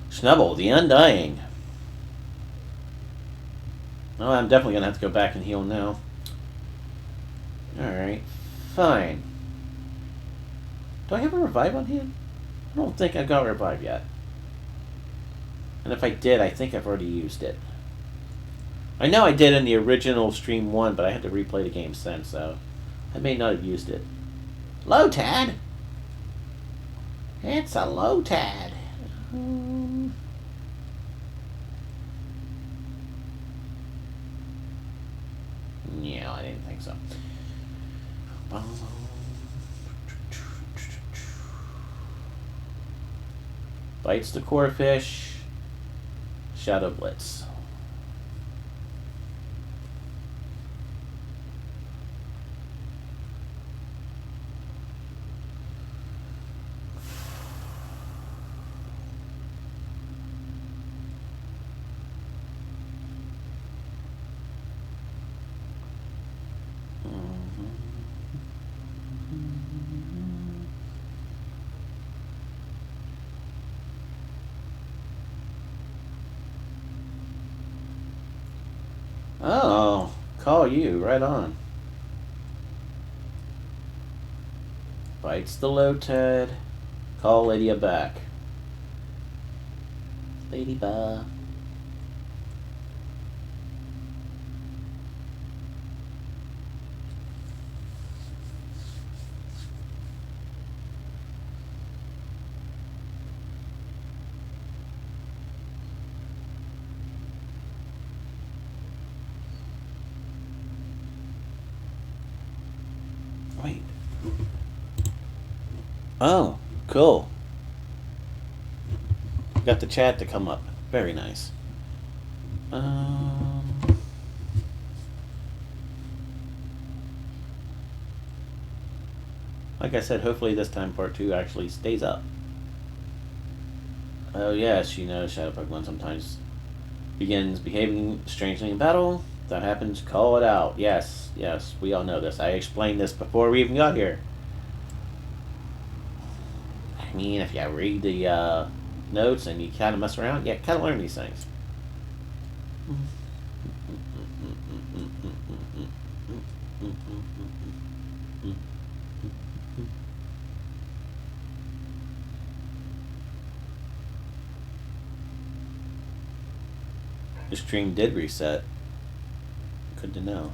Snubble, the Undying. Oh, I'm definitely going to have to go back and heal now. Alright, fine. Do I have a revive on hand? I don't think I've got a revive yet. And if I did, I think I've already used it. I know I did in the original Stream 1, but I had to replay the game since, so I may not have used it. Lotad! It's a Lotad. Yeah, I didn't think so. Bites the core fish. Shadow Blitz. Oh, call you, right on. Bites the Lotad. Call Lydia back. Ladybug. Wait. Oh, cool. Got the chat to come up. Very nice. Like I said, hopefully this time part 2 actually stays up. Oh yes, you know Shadow Pokemon sometimes begins behaving strangely in battle. If that happens, call it out. Yes, yes, we all know this. I explained this before we even got here. I mean, if you read the notes and you kind of mess around, yeah, kind of learn these things. The stream did reset. Good to know.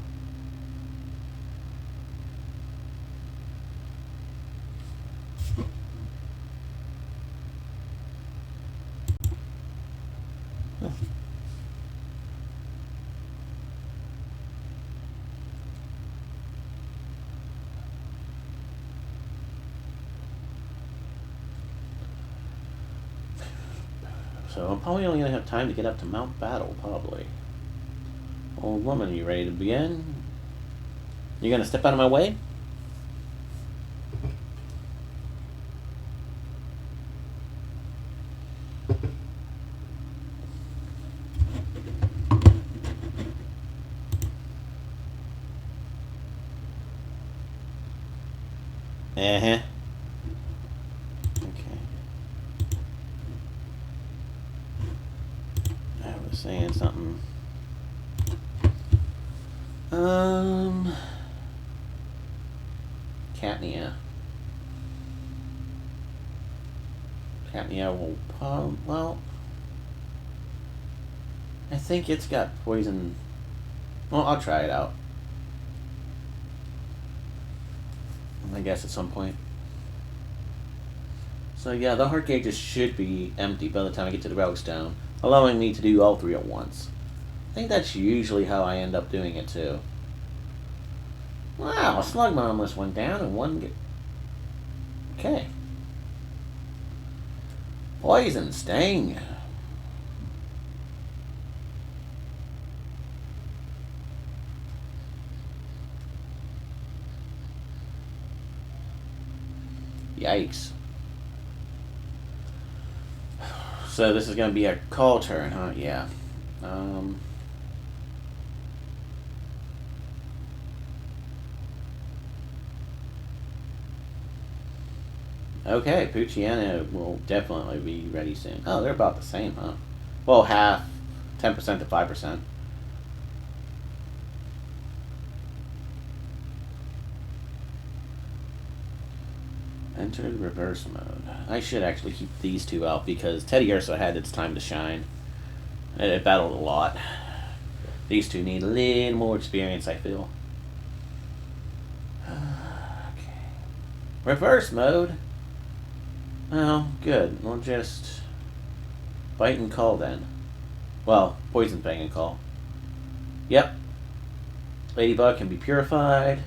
So I'm probably only going to have time to get up to Mount Battle, probably. Old woman, are you ready to begin? You going to step out of my way? Uh-huh. Saying something. Catnia. Catnia will well, I think it's got poison. Well, I'll try it out. I guess at some point. So yeah, the heart gauges should be empty by the time I get to the Relic Stone, allowing me to do all 3 at once. I think that's usually how I end up doing it too. Wow, a slug almost went down and one get. Okay. Poison sting. Yikes. So this is going to be a call turn, huh? Yeah. Okay, Pucciano will definitely be ready soon. Oh, they're about the same, huh? Well, half, 10% to 5%. Entered reverse mode. I should actually keep these two out because Teddy Urso had its time to shine. It battled a lot. These two need a little more experience, I feel. Okay. Reverse mode? Oh, good. We'll just bite and call then. Well, poison fang and call. Yep. Ladybug can be purified.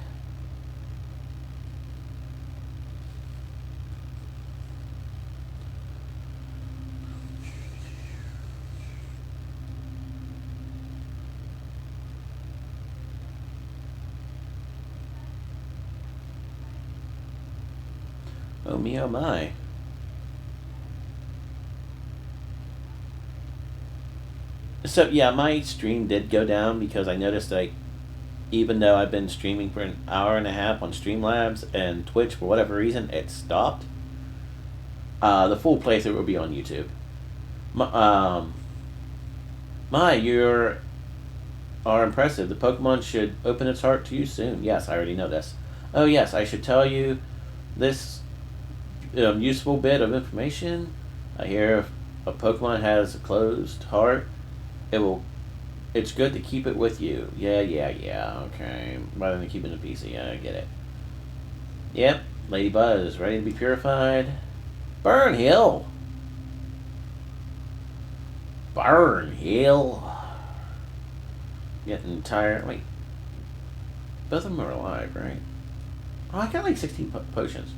Oh me, oh my. So yeah, my stream did go down because I noticed that even though I've been streaming for an hour and a half on Streamlabs and Twitch for whatever reason, it stopped. The full playthrough will be on YouTube. You are impressive. The Pokemon should open its heart to you soon. Yes, I already know this. Oh yes, I should tell you this useful bit of information. I hear if a Pokemon has a closed heart, it's good to keep it with you. Yeah, okay. Rather than keeping it in a PC, yeah, I get it. Yep, Ladybug is ready to be purified. Burn Hill! Burn Hill! Getting tired. Wait. Both of them are alive, right? Oh, I got like 16 potions.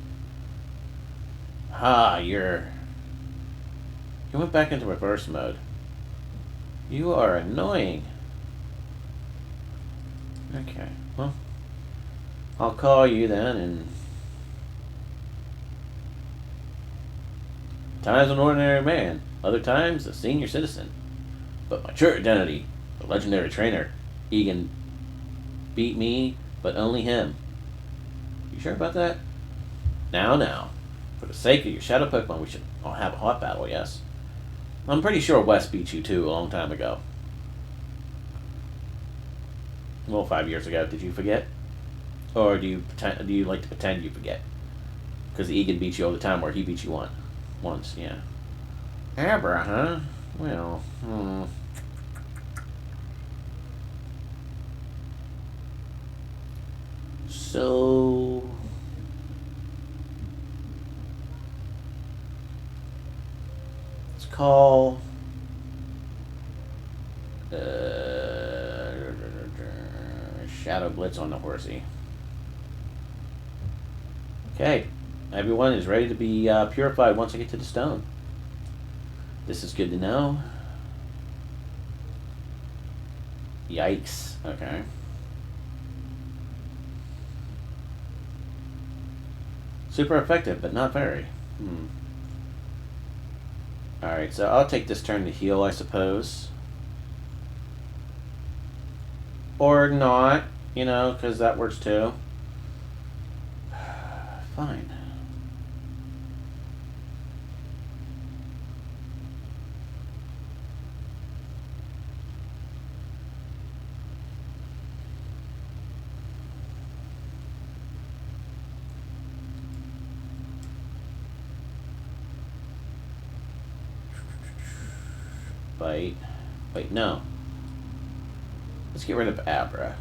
You went back into reverse mode. You are annoying. Okay, well, I'll call you then, and times an ordinary man, other times a senior citizen. But my true identity, the legendary trainer, Egan, beat me, but only him. You sure about that? Now. For the sake of your shadow Pokemon, we should have a hot battle, yes? I'm pretty sure Wes beat you too a long time ago. Well, 5 years ago. Did you forget? Or do you like to pretend you forget? Because Egan beat you all the time, or he beat you once, yeah. Abra, huh? Well, So... let's call... Shadow Blitz on the horsey. Okay, everyone is ready to be purified once I get to the stone. This is good to know. Yikes. Okay. Super effective, but not very. Alright, so I'll take this turn to heal, I suppose. Or not, because that works too. Fine. Bite. Wait, no. Let's get rid of Abra.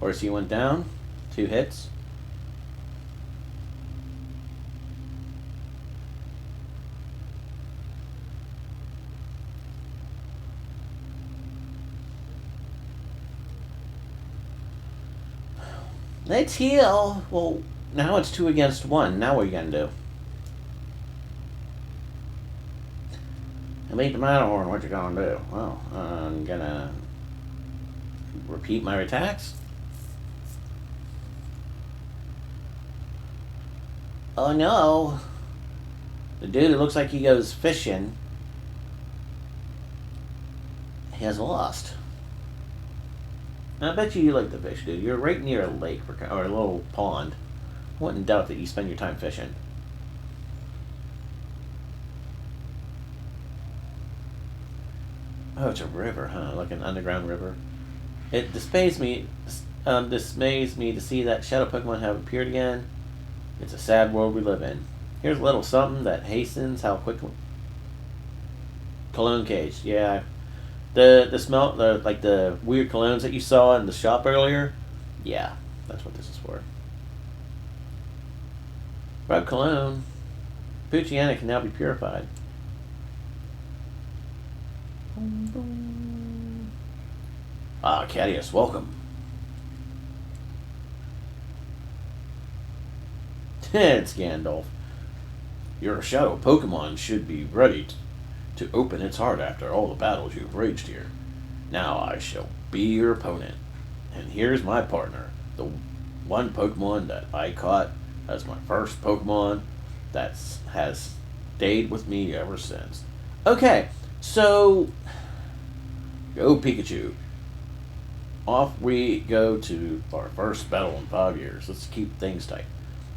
Horsey went down. 2 hits. Let's heal. Well, now it's 2 against 1. Now what are you going to do? I beat the Matterhorn. What you going to do? Well, I'm going to repeat my attacks. Oh no. The dude who looks like he goes fishing has lost. I bet you like to fish, dude. You're right near a lake or a little pond. I wouldn't doubt that you spend your time fishing. Oh, it's a river, huh? Like an underground river. It dismays me to see that shadow Pokemon have appeared again. It's a sad world we live in. Here's a little something that hastens how quickly. Cologne cage, yeah. The smell, like the weird colognes that you saw in the shop earlier. Yeah, that's what this is for. Rub cologne. Poochyena can now be purified. Ah, Cadius, welcome. It's Gandalf. Your shadow Pokemon should be ready to open its heart after all the battles you've waged here. Now I shall be your opponent. And here's my partner, the one Pokemon that I caught as my first Pokemon that has stayed with me ever since. Okay, so go Pikachu. Off we go to our first battle in 5 years. Let's keep things tight.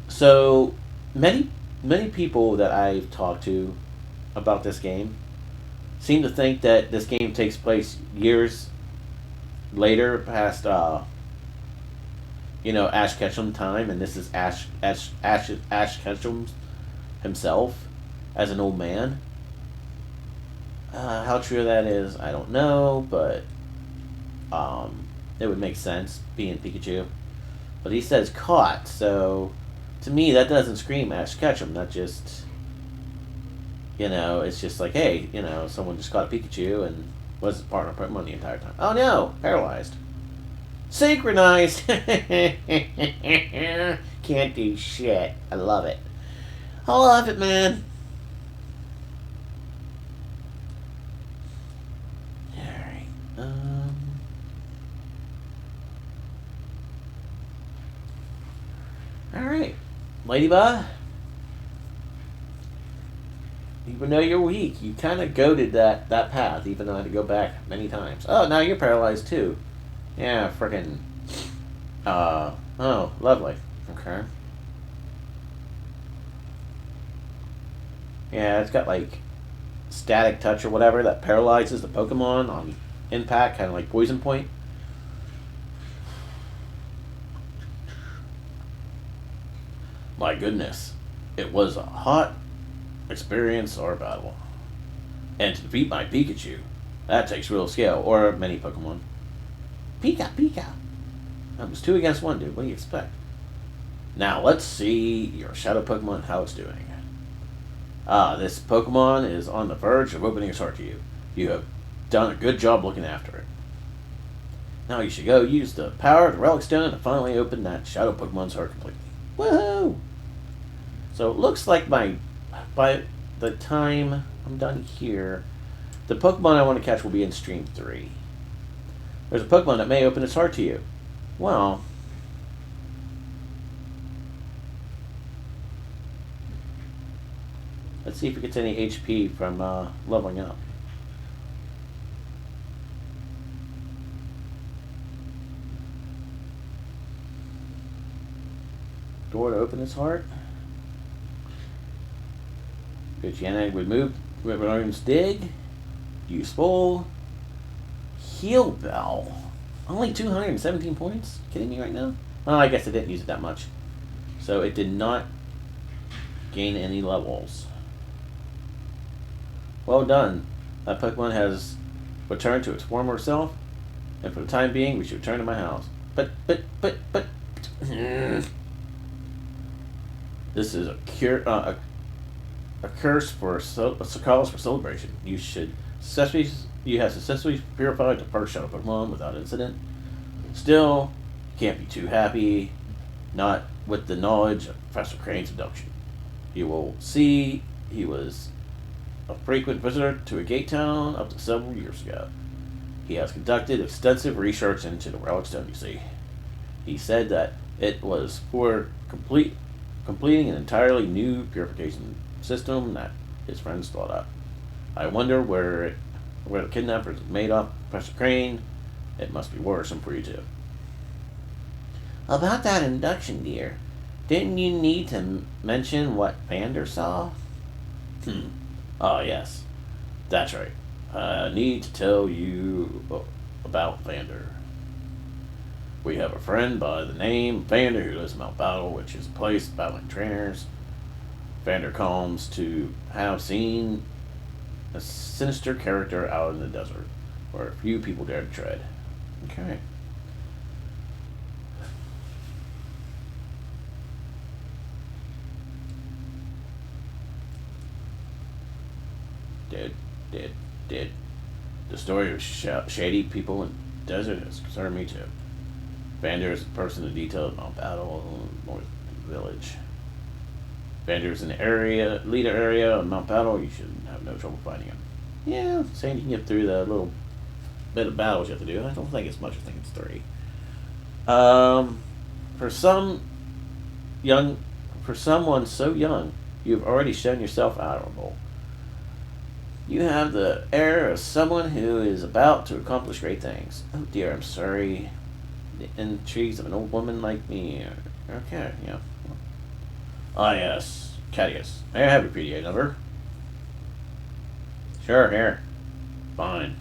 So many people that I've talked to about this game seem to think that this game takes place years later, past Ash Ketchum time, and this is Ash Ketchum himself as an old man. How true that is, I don't know, but it would make sense being Pikachu. But he says caught, so to me that doesn't scream Ash Ketchum. That just, it's just like, hey, someone just caught a Pikachu and was his partner Pokemon the entire time. Oh no, paralyzed. Synchronized. Can't do shit. I love it. I love it, man. Alright. Alright. Ladybug. Even though you're weak, you kind of goaded that path, even though I had to go back many times. Oh, now you're paralyzed too. Yeah, frickin'. Oh, lovely. Okay. Yeah, it's got like static touch or whatever that paralyzes the Pokemon on impact, kind of like Poison Point. My goodness. It was a hot experience or battle. And to defeat my Pikachu, that takes real skill, or many Pokemon. Pika. That was 2 against 1, dude. What do you expect? Now, let's see your shadow Pokemon, how it's doing. This Pokemon is on the verge of opening its heart to you. You have done a good job looking after it. Now you should go use the power of the Relic Stone to finally open that shadow Pokemon's heart completely. Woohoo! So it looks like by the time I'm done here, the Pokemon I want to catch will be in Stream 3. There's a Pokemon that may open its heart to you. Well, let's see if it gets any HP from leveling up. Door to open its heart. Poochyena remove River's Dig. Useful. Heal Bell. Only 217 points? Kidding me right now? Oh, I guess I didn't use it that much. So it did not gain any levels. Well done. That Pokemon has returned to its former self, and for the time being, we should return to my house. but. This is a cure, a curse for a cause for celebration. You have successfully purified the first shadow Pokemon without incident. Still, you can't be too happy, not with the knowledge of Professor Crane's abduction. You will see he was a frequent visitor to a gate town up to several years ago. He has conducted extensive research into the relic stone, you see. He said that it was for completing an entirely new purification system that his friends thought up. I wonder where the kidnappers made off Professor Crane. It must be worrisome for you too. About that induction, dear, didn't you need to mention what Vander saw? Oh, yes. That's right. I need to tell you about Vander. We have a friend by the name Vander who lives in Mount Battle, which is a place battling trainers. Vander comes to have seen a sinister character out in the desert, where few people dare to tread. Okay. Did, did. The story of shady people in the desert has concerned me too. Vander is the person in detail of Mount Battle, North Village. Vander is in the leader area of Mount Battle. You should have no trouble finding him. Yeah, saying you can get through the little bit of battles you have to do. I don't think it's much. I think it's 3. For some young, for someone so young, you have already shown yourself admirable. You have the air of someone who is about to accomplish great things. Oh dear, I'm sorry. The intrigues of an old woman like me. Okay, yeah. Ah, yes. Cadius. May I have your PDA number? Sure, here. Fine.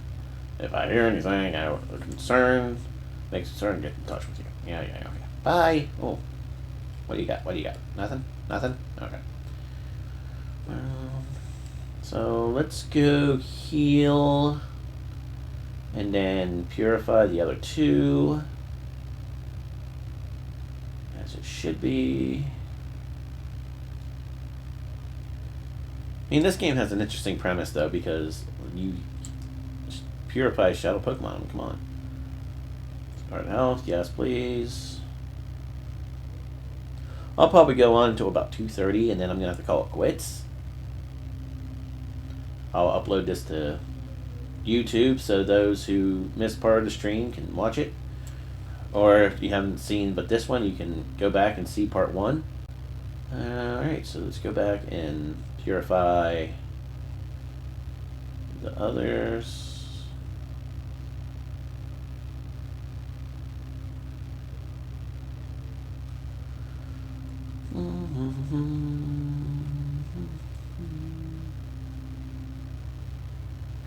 If I hear anything out of concern, makes concern, get in touch with you. Yeah, okay. Bye. Oh. What do you got? Nothing? Okay. So let's go heal and then purify the other 2 as it should be. I mean, this game has an interesting premise though, because when you purify shadow Pokemon, come on. Start health, yes please. I'll probably go on until about 2:30 and then I'm gonna have to call it quits. I'll upload this to YouTube so those who missed part of the stream can watch it. Or if you haven't seen but this one, you can go back and see part 1. Alright, so let's go back and purify the others.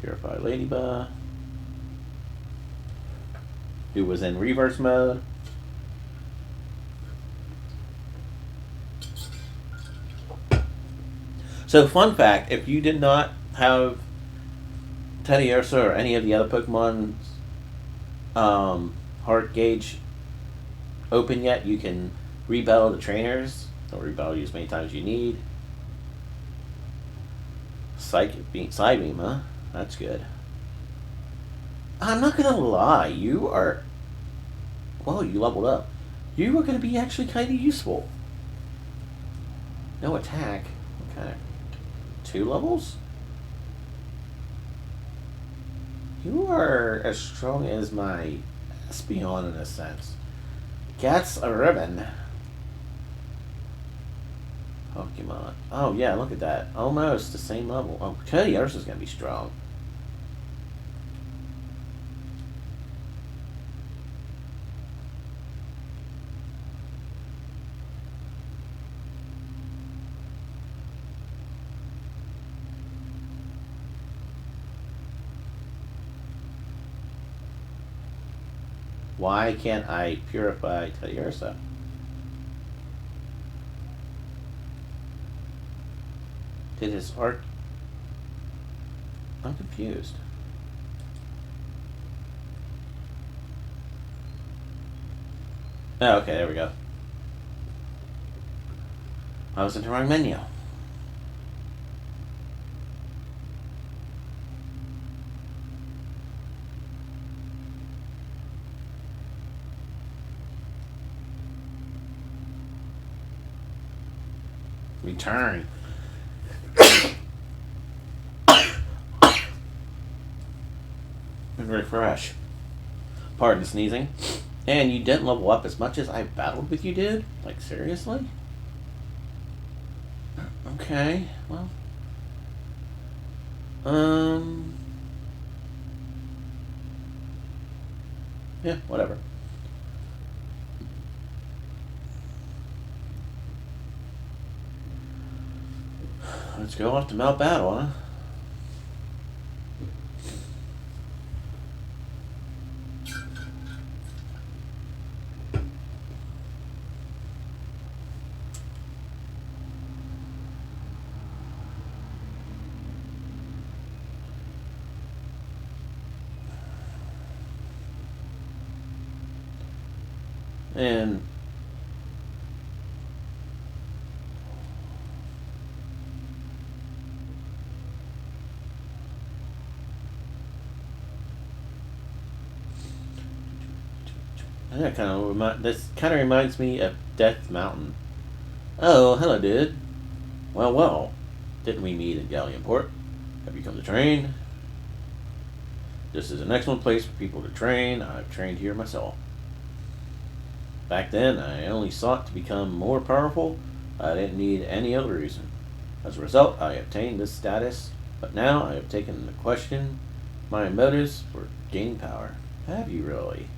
Purify Ladybug, who was in reverse mode. So, fun fact, if you did not have Teddiursa or any of the other Pokemon's heart gauge open yet, you can rebattle the trainers, or rebattle you as many times as you need. Side beam, huh? That's good. I'm not gonna lie, you leveled up. You are gonna be actually kind of useful. No attack. Okay. 2 levels? You are as strong as my Espeon in a sense. Gets a ribbon. Pokemon. Oh yeah, look at that. Almost the same level. Oh, Teddiursa is gonna be strong. Why can't I purify Teddiursa? Did his art... I'm confused. Oh, okay, there we go. I was in the wrong menu. Return. And refresh. Pardon sneezing. And you didn't level up as much as I battled with you, dude? Like, seriously? Okay, well. Yeah, whatever. Let's go off to Mount Battle, huh? And this kind of reminds me of Death Mountain. Oh, hello, dude. Well, well. Didn't we meet in Galleonport? Have you come to train? This is an excellent place for people to train. I've trained here myself. Back then, I only sought to become more powerful. I didn't need any other reason. As a result, I obtained this status, but now I have taken into question my motives for gaining power. Have you really?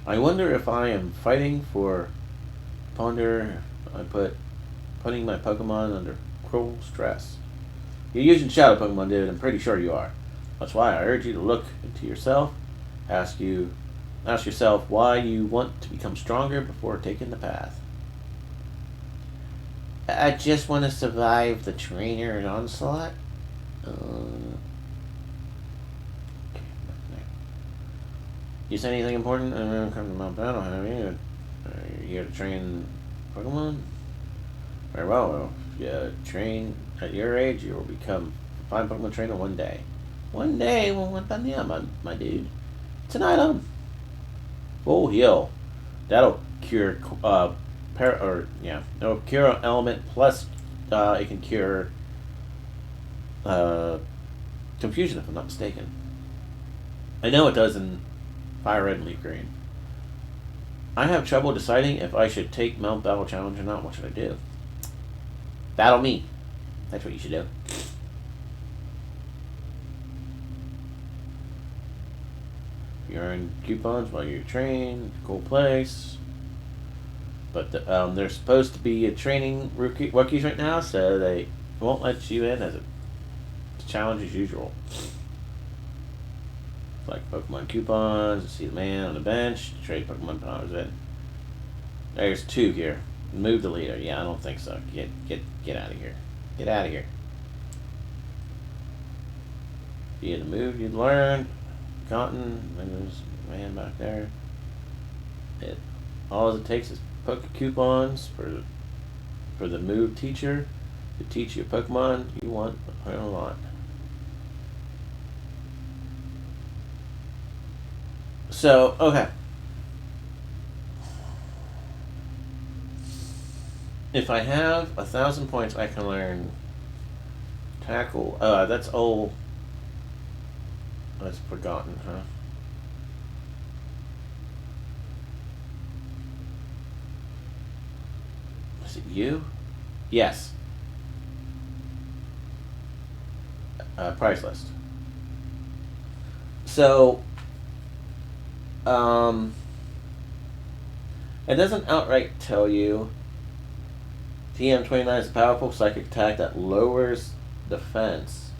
I wonder if I am fighting for putting my Pokemon under cruel stress. You're using Shadow Pokemon, dude. I'm pretty sure you are. That's why I urge you to look into yourself. Ask yourself why you want to become stronger before taking the path. I just want to survive the trainer and onslaught. You say anything important? Come to Mount Battle, have you? Are you here to train Pokemon? Very well. If you train at your age, you will become a fine Pokemon trainer one day. One day? Well, what about now, my dude? It's an item. Full heal. That'll cure it'll cure element plus it can cure confusion if I'm not mistaken. I know it does in Fire Red and Leaf Green. I have trouble deciding if I should take Mount Battle Challenge or not. What should I do? Battle me. That's what you should do. You earn coupons while you train. Cool place. But there's supposed to be a training rookies right now, so they won't let you in as a challenge as usual. Like Pokemon coupons, see the man on the bench, trade Pokemon powers in. There's 2 here. Move the leader. Yeah, I don't think so. Get out of here. Get out of here. Be the move you'd learned. Cotton, there's a man back there. All it takes is Poke coupons for the move teacher to teach you a Pokemon you want a lot. So, okay. If I have 1,000 points, I can learn Tackle. That's old. That's forgotten, huh? Is it you? Yes. Price list. So, it doesn't outright tell you TM29 is a powerful psychic attack that lowers defense.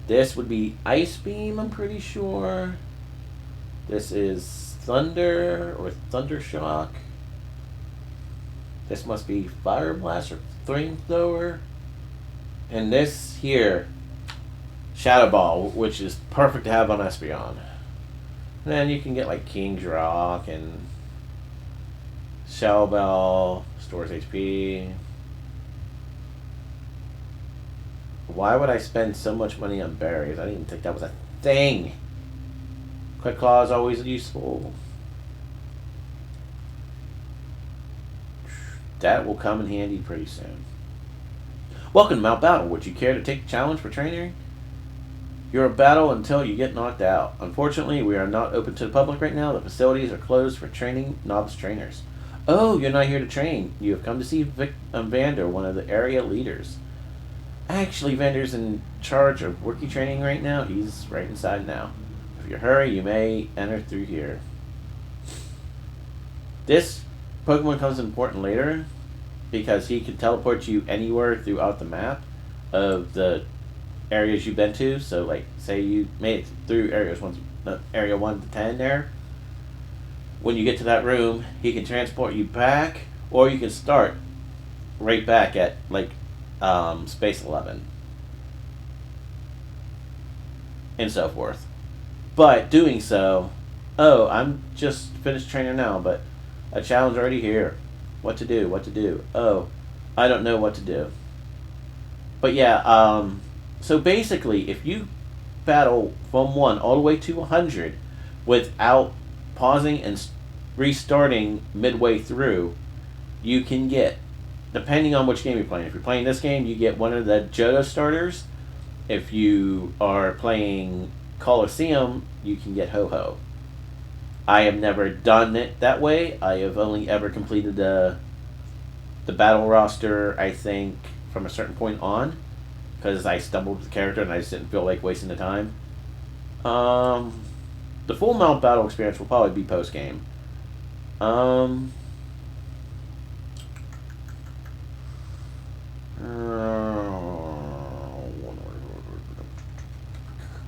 This would be Ice Beam, I'm pretty sure. This is Thunder or Thunder Shock. This must be Fire Blast or Flamethrower. And this here, Shadow Ball, which is perfect to have on Espeon. And then you can get like King's Rock and Shell Bell stores HP. Why would I spend so much money on berries? I didn't even think that was a thing. Quick Claw is always useful. That will come in handy pretty soon. Welcome to Mount Battle. Would you care to take the challenge for training? You're a battle until you get knocked out. Unfortunately, we are not open to the public right now. The facilities are closed for training novice trainers. Oh, you're not here to train. You have come to see Vander, one of the area leaders. Actually, Vander's in charge of rookie training right now. He's right inside now. If you hurry, you may enter through here. This Pokemon comes important later because he can teleport you anywhere throughout the map of the areas you've been to. So, like, say you made it through area 1 to 10 there. When you get to that room, he can transport you back, or you can start right back at, like, Space 11. And so forth. But doing so, oh, I'm just finished training now, but a challenge already here. What to do? What to do? Oh, I don't know what to do. But yeah, so basically, if you battle from 1 all the way to 100 without pausing and restarting midway through, you can get, depending on which game you're playing. If you're playing this game, you get one of the Johto starters. If you are playing Colosseum, you can get Ho-Ho. I have never done it that way. I have only ever completed the battle roster, I think, from a certain point on, because I stumbled with the character and I just didn't feel like wasting the time. The full Mount Battle experience will probably be post-game.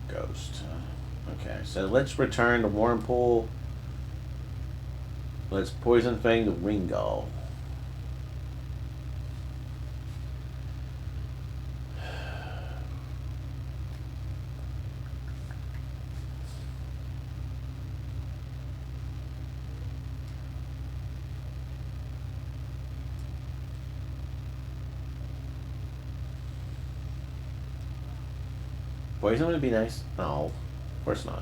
Ghost. Okay, so let's return to Warrenpool. Let's Poison Fang the Ringull. Poison would be nice. No, of course not.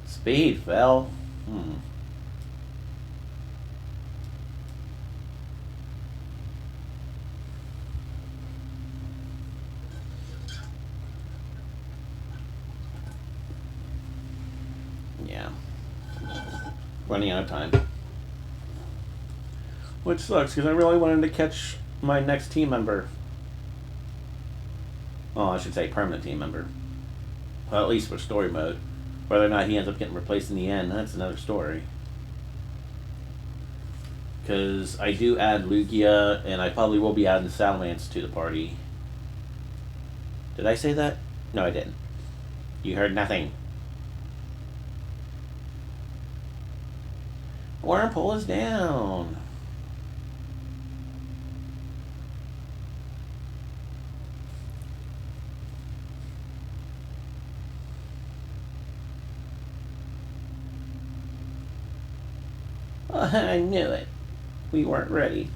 Speed fell. Yeah. Running out of time. Which sucks, because I really wanted to catch my next team member. Well, I should say permanent team member. Well, at least for story mode. Whether or not he ends up getting replaced in the end, that's another story. Because I do add Lugia, and I probably will be adding Salamence to the party. Did I say that? No, I didn't. You heard nothing. Warrenpool is down. I knew it. We weren't ready.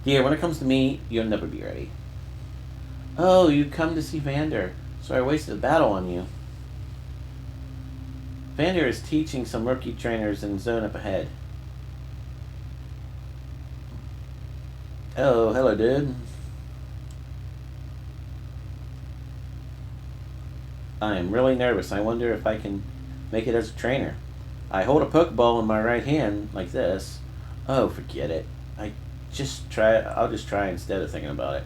Yeah, when it comes to me, you'll never be ready. Oh, you come to see Vander, so I wasted a battle on you. Vander is teaching some rookie trainers in zone up ahead. Oh, hello, dude. I am really nervous. I wonder if I can make it as a trainer. I hold a Pokeball in my right hand, like this. Oh, forget it. I'll just try instead of thinking about it.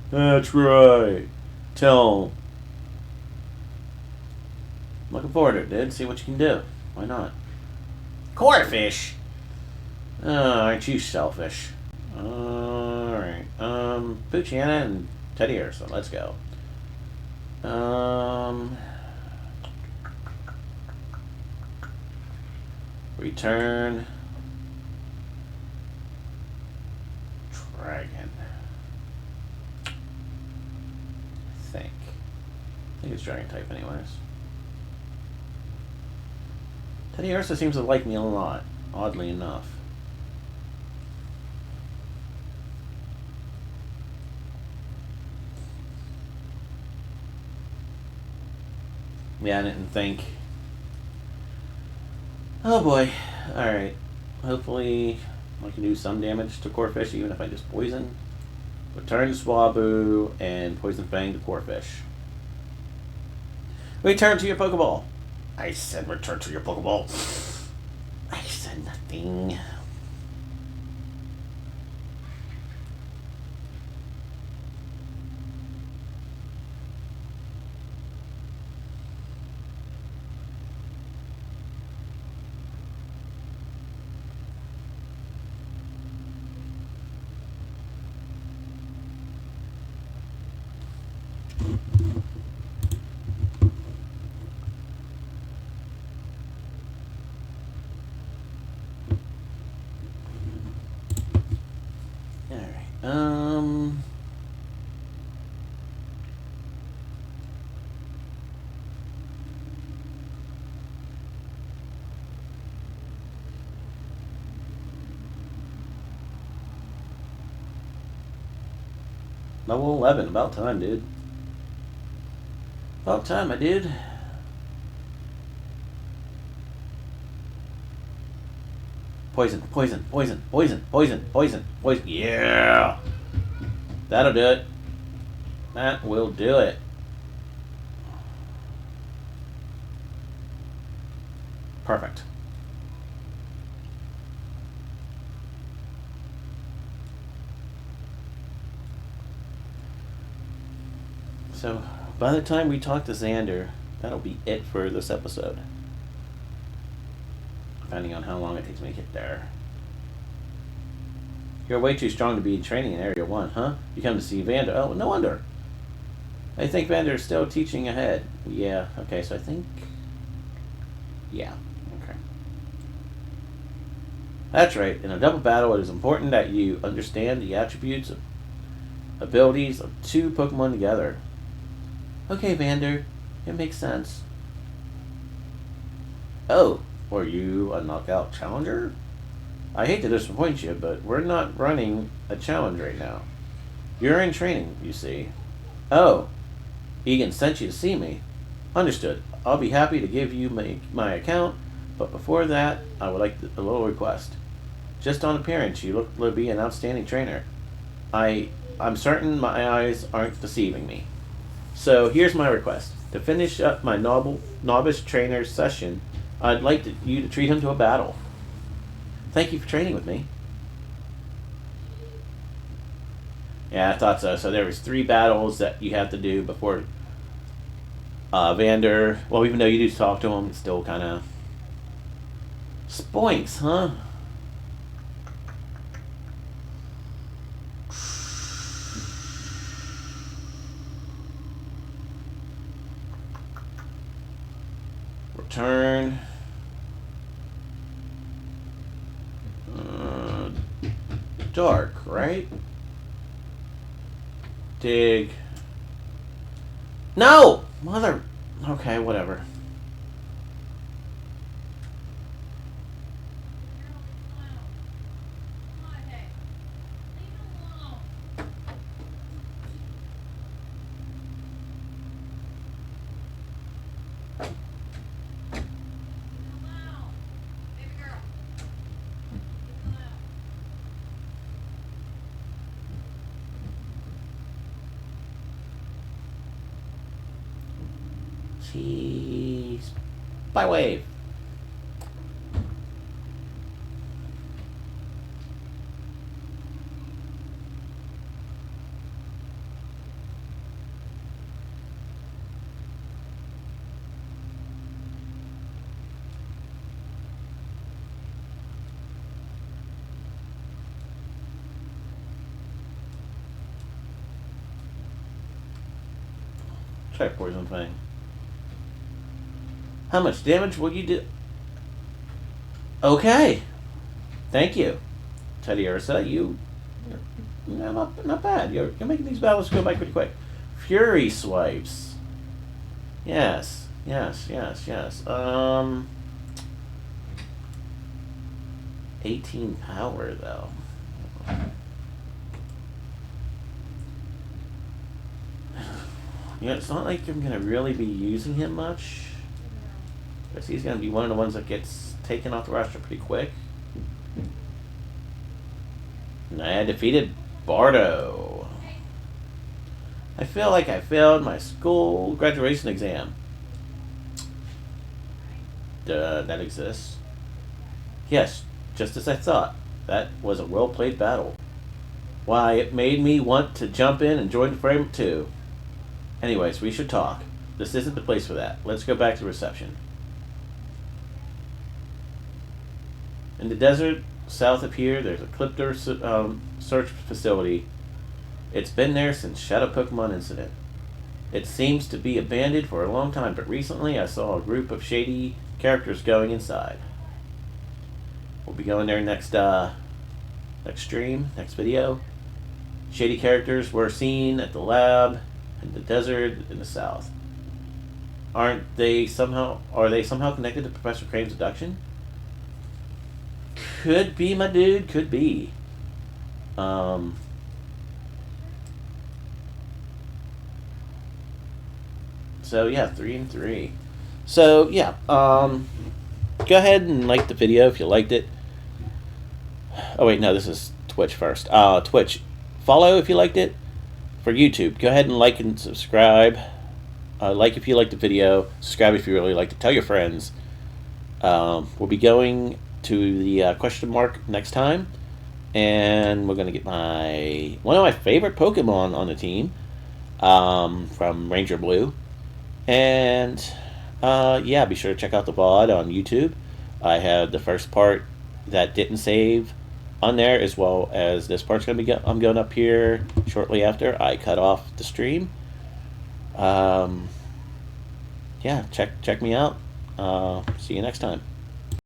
That's right. Tell him. I'm looking forward to it, dude. See what you can do. Why not? Corfish! Oh, aren't you selfish? Alright. Poochyena and Teddy Ursa. Let's go. Return. Dragon. think it's Dragon type, anyways. Teddy Ursa seems to like me a lot, oddly enough. Yeah, I didn't think. Oh boy. Alright. Hopefully I can do some damage to Corefish even if I just poison. Return to Swaboo and Poison Fang to Corefish. Return to your Pokeball. I said return to your Pokeball. I said nothing. Level 11. About time, dude. About time, my dude. Poison, poison, poison, poison, poison, poison, poison. Yeah! That'll do it. That will do it. Perfect. So, by the time we talk to Xander, that'll be it for this episode. Depending on how long it takes me to get there. You're way too strong to be training in Area 1, huh? You come to see Vander. Oh, no wonder. I think Vander's still teaching ahead. Yeah, okay, so I think... Yeah, okay. That's right. In a double battle, it is important that you understand the attributes of abilities of two Pokemon together. Okay, Vander. It makes sense. Oh, were you a knockout challenger? I hate to disappoint you, but we're not running a challenge right now. You're in training, you see. Oh, Egan sent you to see me. Understood. I'll be happy to give you my account, but before that, I would like a little request. Just on appearance, you look to be an outstanding trainer. I'm certain my eyes aren't deceiving me. So here's my request. To finish up my novice trainer session, I'd like you to treat him to a battle. Thank you for training with me. Yeah, I thought so. So there was 3 battles that you have to do before Vander. Well, even though you do talk to him, it's still kind of spoinks, huh? Return. Dark, right? Dig. No! Mother... Okay, whatever. Jeez. By wave. Try poison thing. How much damage will you do? Okay. Thank you. Teddy Ursa, you're not bad. You're making these battles go by pretty quick. Fury swipes. Yes, yes, yes, yes. 18 power though. It's not like I'm gonna really be using him much. Because he's gonna be one of the ones that gets taken off the roster pretty quick. And I defeated Bardo. I feel like I failed my school graduation exam. Duh, that exists. Yes, just as I thought. That was a well played battle. Why, it made me want to jump in and join the frame too. Anyways, we should talk. This isn't the place for that. Let's go back to reception. In the desert south of here, there's a Clipper search facility. It's been there since Shadow Pokemon incident. It seems to be abandoned for a long time, but recently I saw a group of shady characters going inside. We'll be going there next stream, next video. Shady characters were seen at the lab in the desert in the south. Are they somehow connected to Professor Crane's abduction? Could be, my dude, could be. So yeah, 3 and 3. So yeah, go ahead and like the video if you liked it. Oh wait, no, this is Twitch first. Twitch, follow if you liked it. For YouTube, go ahead and like and subscribe. Like if you liked the video. Subscribe if you really liked it. Tell your friends. We'll be going to the question mark next time, and we're gonna get one of my favorite Pokemon on the team, from Ranger Blue. And yeah, be sure to check out the VOD on YouTube. I have the first part that didn't save on there, as well as this part's gonna be. I'm going up here shortly after I cut off the stream. Yeah, check me out. See you next time.